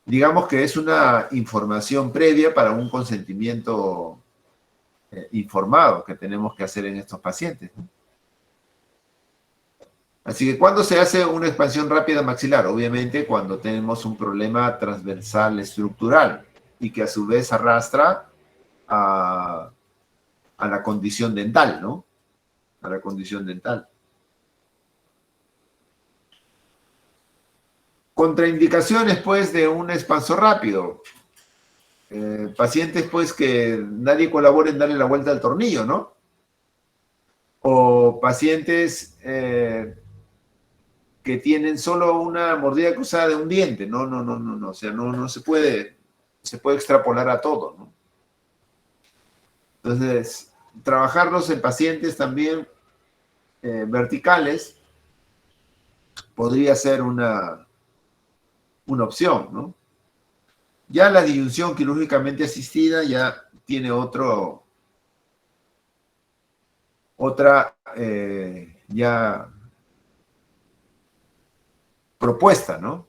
Digamos que es una información previa para un consentimiento informado que tenemos que hacer en estos pacientes, ¿no? Así que, ¿cuándo se hace una expansión rápida maxilar? Obviamente cuando tenemos un problema transversal estructural y que a su vez arrastra a la condición dental, ¿no? A la condición dental. Contraindicaciones, pues, de un expansor rápido. Pacientes, pues, que nadie colabora en darle la vuelta al tornillo, ¿no? O pacientes que tienen solo una mordida cruzada de un diente. No. O sea, no se puede extrapolar a todo, ¿no? Entonces, trabajarlos en pacientes también verticales podría ser una opción, ¿no? Ya la disyunción quirúrgicamente asistida ya tiene otra ya propuesta, ¿no?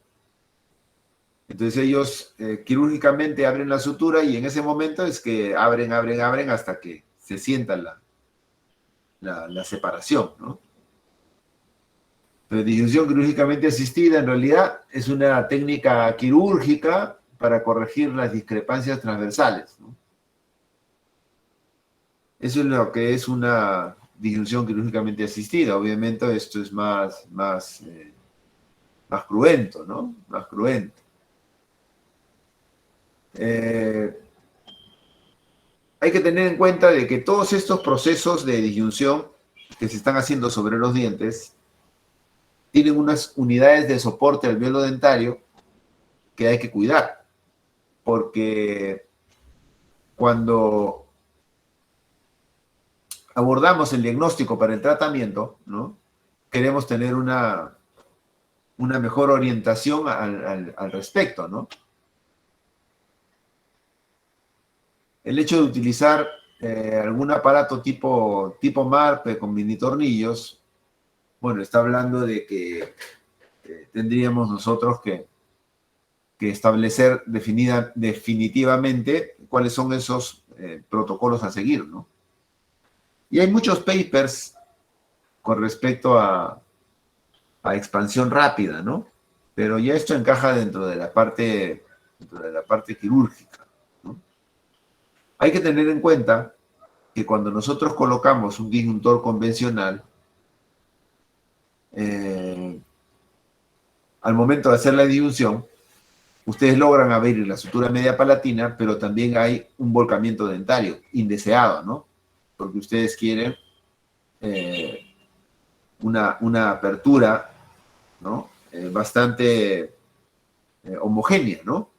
Entonces ellos quirúrgicamente abren la sutura y en ese momento es que abren hasta que se sienta la separación, ¿no? Entonces, disyunción quirúrgicamente asistida en realidad es una técnica quirúrgica para corregir las discrepancias transversales, ¿no? Eso es lo que es una disyunción quirúrgicamente asistida. Obviamente esto es más cruento, ¿no? Más cruento. Hay que tener en cuenta de que todos estos procesos de disyunción que se están haciendo sobre los dientes tienen unas unidades de soporte al alveolo dentario que hay que cuidar, porque cuando abordamos el diagnóstico para el tratamiento, ¿no? Queremos tener una mejor orientación al respecto, ¿no? El hecho de utilizar algún aparato tipo MARP con mini tornillos, bueno, está hablando de que tendríamos nosotros que establecer definitivamente cuáles son esos protocolos a seguir, ¿no? Y hay muchos papers con respecto a expansión rápida, ¿no? Pero ya esto encaja dentro de la parte quirúrgica, ¿no? Hay que tener en cuenta que cuando nosotros colocamos un disyuntor convencional, al momento de hacer la disyunción, ustedes logran abrir la sutura media palatina, pero también hay un volcamiento dentario indeseado, ¿no? Porque ustedes quieren una apertura, ¿no? Bastante homogénea, ¿no?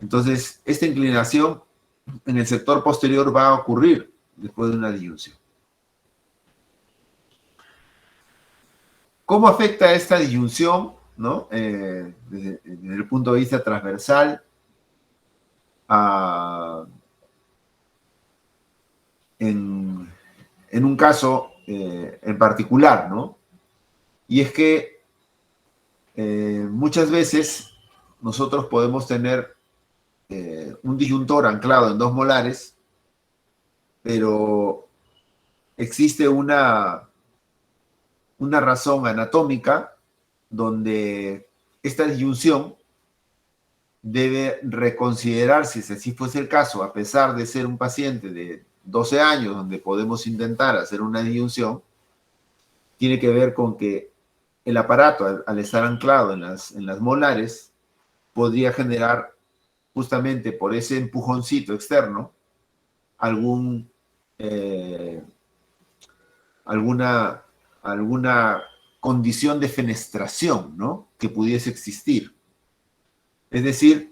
Entonces, esta inclinación en el sector posterior va a ocurrir después de una disyunción. ¿Cómo afecta esta disyunción, ¿no? Desde el punto de vista transversal? en un caso en particular, ¿no? Y es que muchas veces nosotros podemos tener un disyuntor anclado en 2 molares, pero existe una razón anatómica donde esta disyunción debe reconsiderarse, si así fuese el caso, a pesar de ser un paciente de 12 años, donde podemos intentar hacer una disyunción, tiene que ver con que el aparato, al estar anclado en las molares, podría generar, justamente por ese empujoncito externo, alguna condición de fenestración, ¿no? Que pudiese existir. Es decir,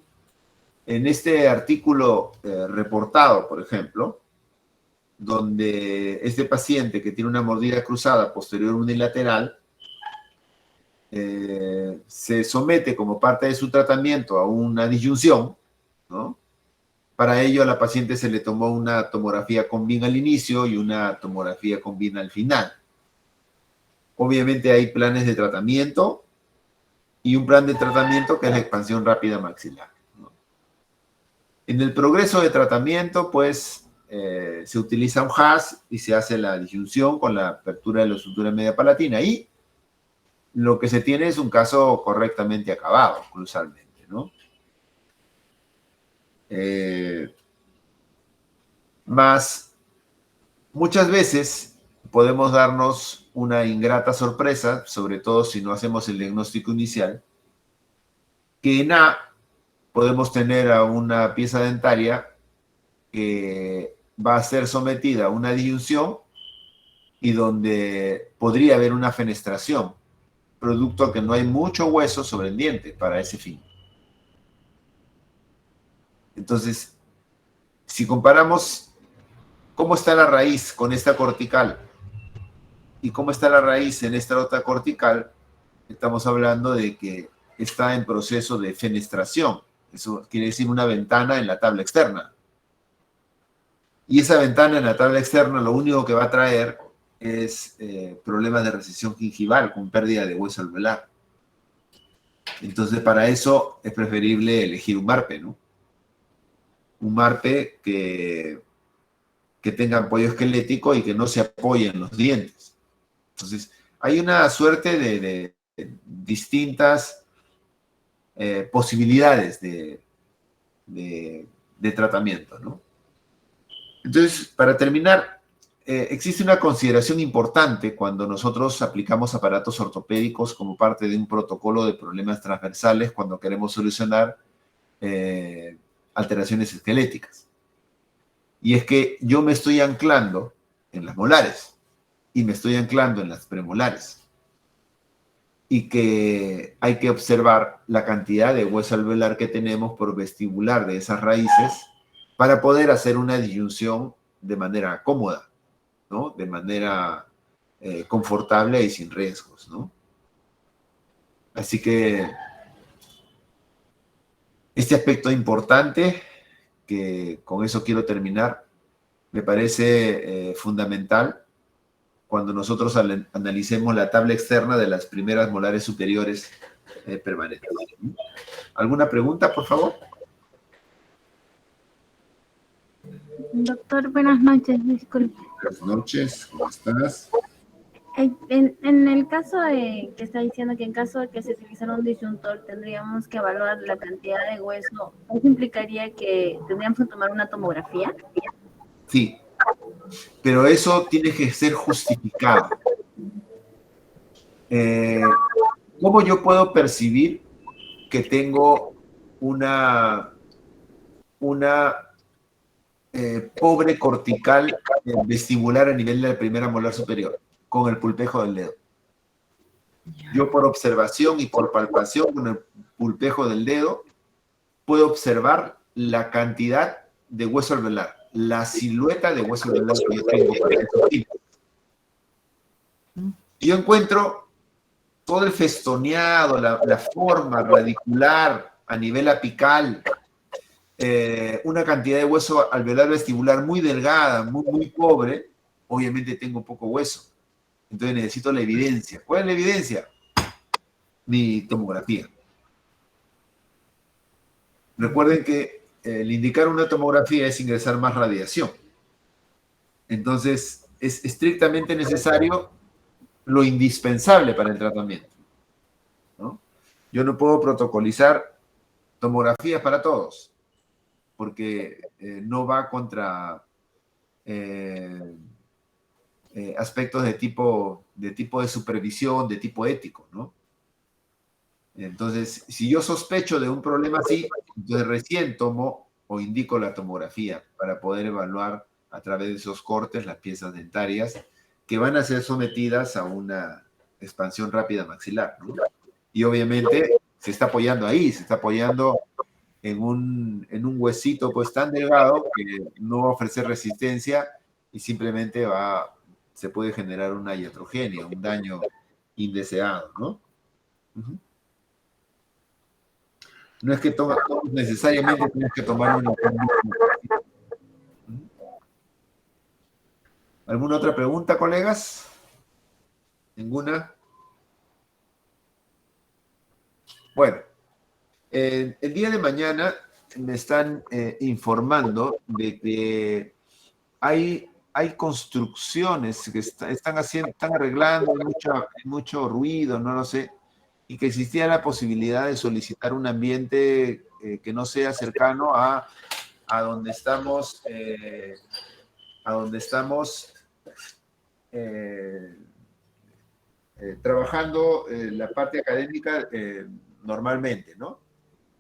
en este artículo reportado, por ejemplo, donde este paciente que tiene una mordida cruzada posterior unilateral se somete como parte de su tratamiento a una disyunción, ¿no? Para ello a la paciente se le tomó una tomografía con BIM al inicio y una tomografía con BIM al final. Obviamente hay planes de tratamiento y un plan de tratamiento que es la expansión rápida maxilar, ¿no? En el progreso de tratamiento, pues, se utiliza un HAS y se hace la disyunción con la apertura de la sutura media palatina y lo que se tiene es un caso correctamente acabado, cruzalmente, ¿no? Más, muchas veces podemos darnos una ingrata sorpresa, sobre todo si no hacemos el diagnóstico inicial, que en A podemos tener a una pieza dentaria que va a ser sometida a una disyunción y donde podría haber una fenestración, producto que no hay mucho hueso sobre el diente para ese fin. Entonces, si comparamos cómo está la raíz con esta cortical y cómo está la raíz en esta otra cortical, estamos hablando de que está en proceso de fenestración. Eso quiere decir una ventana en la tabla externa. Y esa ventana en la tabla externa lo único que va a traer es problemas de recesión gingival con pérdida de hueso alveolar. Entonces, para eso es preferible elegir un MARPE, ¿no? Un MARPE que tenga apoyo esquelético y que no se apoye en los dientes. Entonces, hay una suerte de distintas posibilidades de tratamiento, ¿no? Entonces, para terminar, existe una consideración importante cuando nosotros aplicamos aparatos ortopédicos como parte de un protocolo de problemas transversales cuando queremos solucionar alteraciones esqueléticas. Y es que yo me estoy anclando en las molares y me estoy anclando en las premolares. Y que hay que observar la cantidad de hueso alveolar que tenemos por vestibular de esas raíces para poder hacer una disyunción de manera cómoda, ¿no? De manera confortable y sin riesgos, ¿no? Así que este aspecto importante, que con eso quiero terminar, me parece fundamental cuando nosotros analicemos la tabla externa de las primeras molares superiores permanentes. ¿Alguna pregunta, por favor? Doctor, buenas noches, disculpe. Buenas noches, ¿cómo estás? En el caso de que está diciendo que en caso de que se utilizara un disyuntor tendríamos que evaluar la cantidad de hueso, ¿eso implicaría que tendríamos que tomar una tomografía? Sí, pero eso tiene que ser justificado. ¿Cómo yo puedo percibir que tengo una pobre cortical vestibular a nivel de la primera molar superior? Con el pulpejo del dedo. Yo por observación y por palpación con el pulpejo del dedo puedo observar la cantidad de hueso alveolar, la silueta de hueso alveolar que yo tengo. Yo encuentro todo el festoneado, la forma radicular a nivel apical, una cantidad de hueso alveolar vestibular muy delgada, muy pobre, obviamente tengo poco hueso. Entonces necesito la evidencia. ¿Cuál es la evidencia? Mi tomografía. Recuerden que el indicar una tomografía es ingresar más radiación. Entonces, es estrictamente necesario lo indispensable para el tratamiento, ¿no? Yo no puedo protocolizar tomografías para todos, porque no va contra aspectos de tipo de supervisión, de tipo ético, ¿no? Entonces, si yo sospecho de un problema así, entonces recién tomo o indico la tomografía para poder evaluar a través de esos cortes las piezas dentarias que van a ser sometidas a una expansión rápida maxilar, ¿no? Y obviamente se está apoyando ahí, se está apoyando en un huesito pues tan delgado que no va a ofrecer resistencia y simplemente se puede generar una iatrogenia, un daño indeseado, ¿no? Uh-huh. No es que todos necesariamente tienes que tomar una. ¿Alguna otra pregunta, colegas? ¿Ninguna? Bueno, el día de mañana me están informando de que hay construcciones que están arreglando, mucho ruido, no lo sé, y que existía la posibilidad de solicitar un ambiente que no sea cercano a donde estamos, trabajando la parte académica normalmente, ¿no?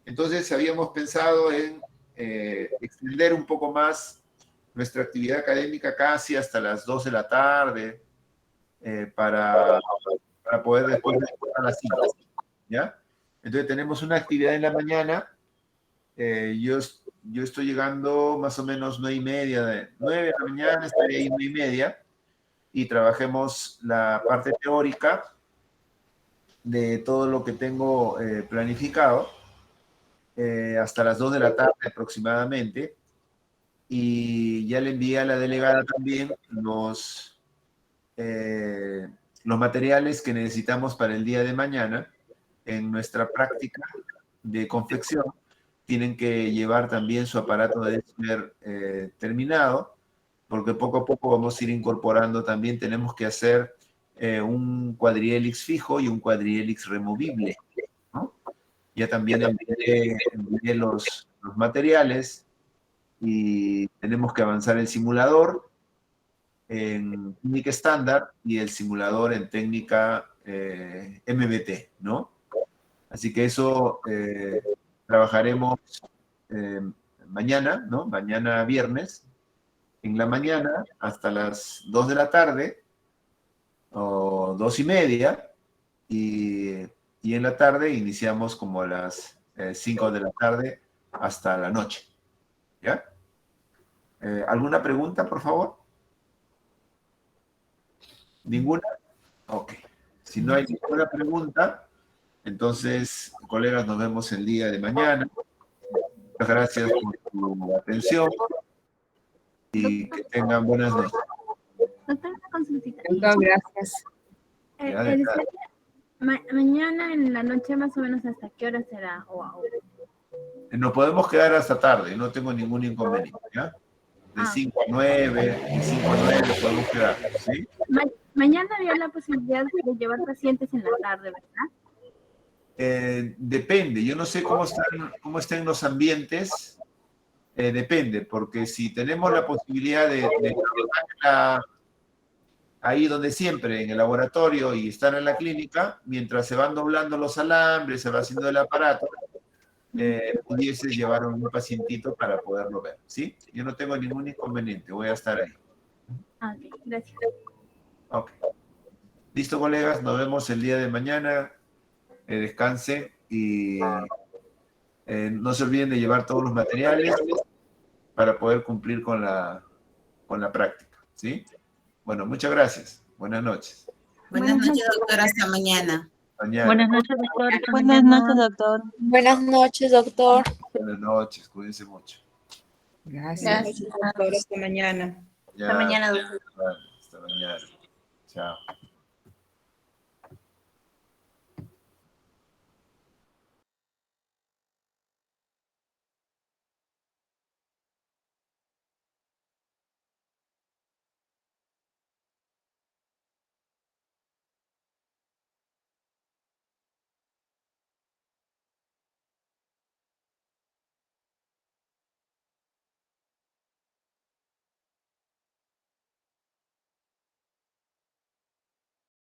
Entonces habíamos pensado en extender un poco más nuestra actividad académica casi hasta las 2 de la tarde para poder después a las 5, ¿ya? Entonces tenemos una actividad en la mañana. Yo estoy llegando más o menos 9:30, 9 de la mañana, estaré ahí 9:30, y trabajemos la parte teórica de todo lo que tengo planificado hasta las 2 de la tarde aproximadamente, y ya le envié a la delegada también los materiales que necesitamos para el día de mañana en nuestra práctica de confección. Tienen que llevar también su aparato de Esmer terminado, porque poco a poco vamos a ir incorporando también, tenemos que hacer un cuadrihelix fijo y un cuadrihelix removible, ¿no? Ya también envié los materiales y tenemos que avanzar el simulador en técnica estándar y el simulador en técnica MBT, ¿no? Así que eso trabajaremos mañana, ¿no? Mañana viernes, en la mañana hasta las 2 de la tarde o 2:30, y en la tarde iniciamos como a las 5 de la tarde hasta la noche, ¿ya? ¿Alguna pregunta, por favor? ¿Ninguna? Ok. Si no hay ninguna pregunta, entonces, colegas, nos vemos el día de mañana. Muchas gracias por tu atención y que tengan buenas noches. Doctor, una consultita. Gracias. Mañana en la noche más o menos hasta qué hora será. Nos podemos quedar hasta tarde, no tengo ningún inconveniente, ¿ya? De 5 a 9, de 5 a 9 podemos quedar, ¿sí? Mañana había la posibilidad de llevar pacientes en la tarde, ¿verdad? Depende, yo no sé cómo están los ambientes, depende, porque si tenemos la posibilidad de ahí donde siempre, en el laboratorio, y estar en la clínica, mientras se van doblando los alambres, se va haciendo el aparato, pudiese llevar un pacientito para poderlo ver, ¿sí? Yo no tengo ningún inconveniente, voy a estar ahí. Ok, gracias. Ok. Listo, colegas, nos vemos el día de mañana. Descansen y no se olviden de llevar todos los materiales para poder cumplir con la práctica, ¿sí? Bueno, muchas gracias. Buenas noches. Buenas noches, doctora. Hasta mañana. Mañana. Buenas noches, doctor. Hasta Buenas mañana. noches, doctor. Buenas noches, doctor. Buenas noches, cuídense mucho. Gracias. Gracias. Doctor, hasta mañana. Ya, Hasta mañana, doctor. vale, hasta mañana. Chao.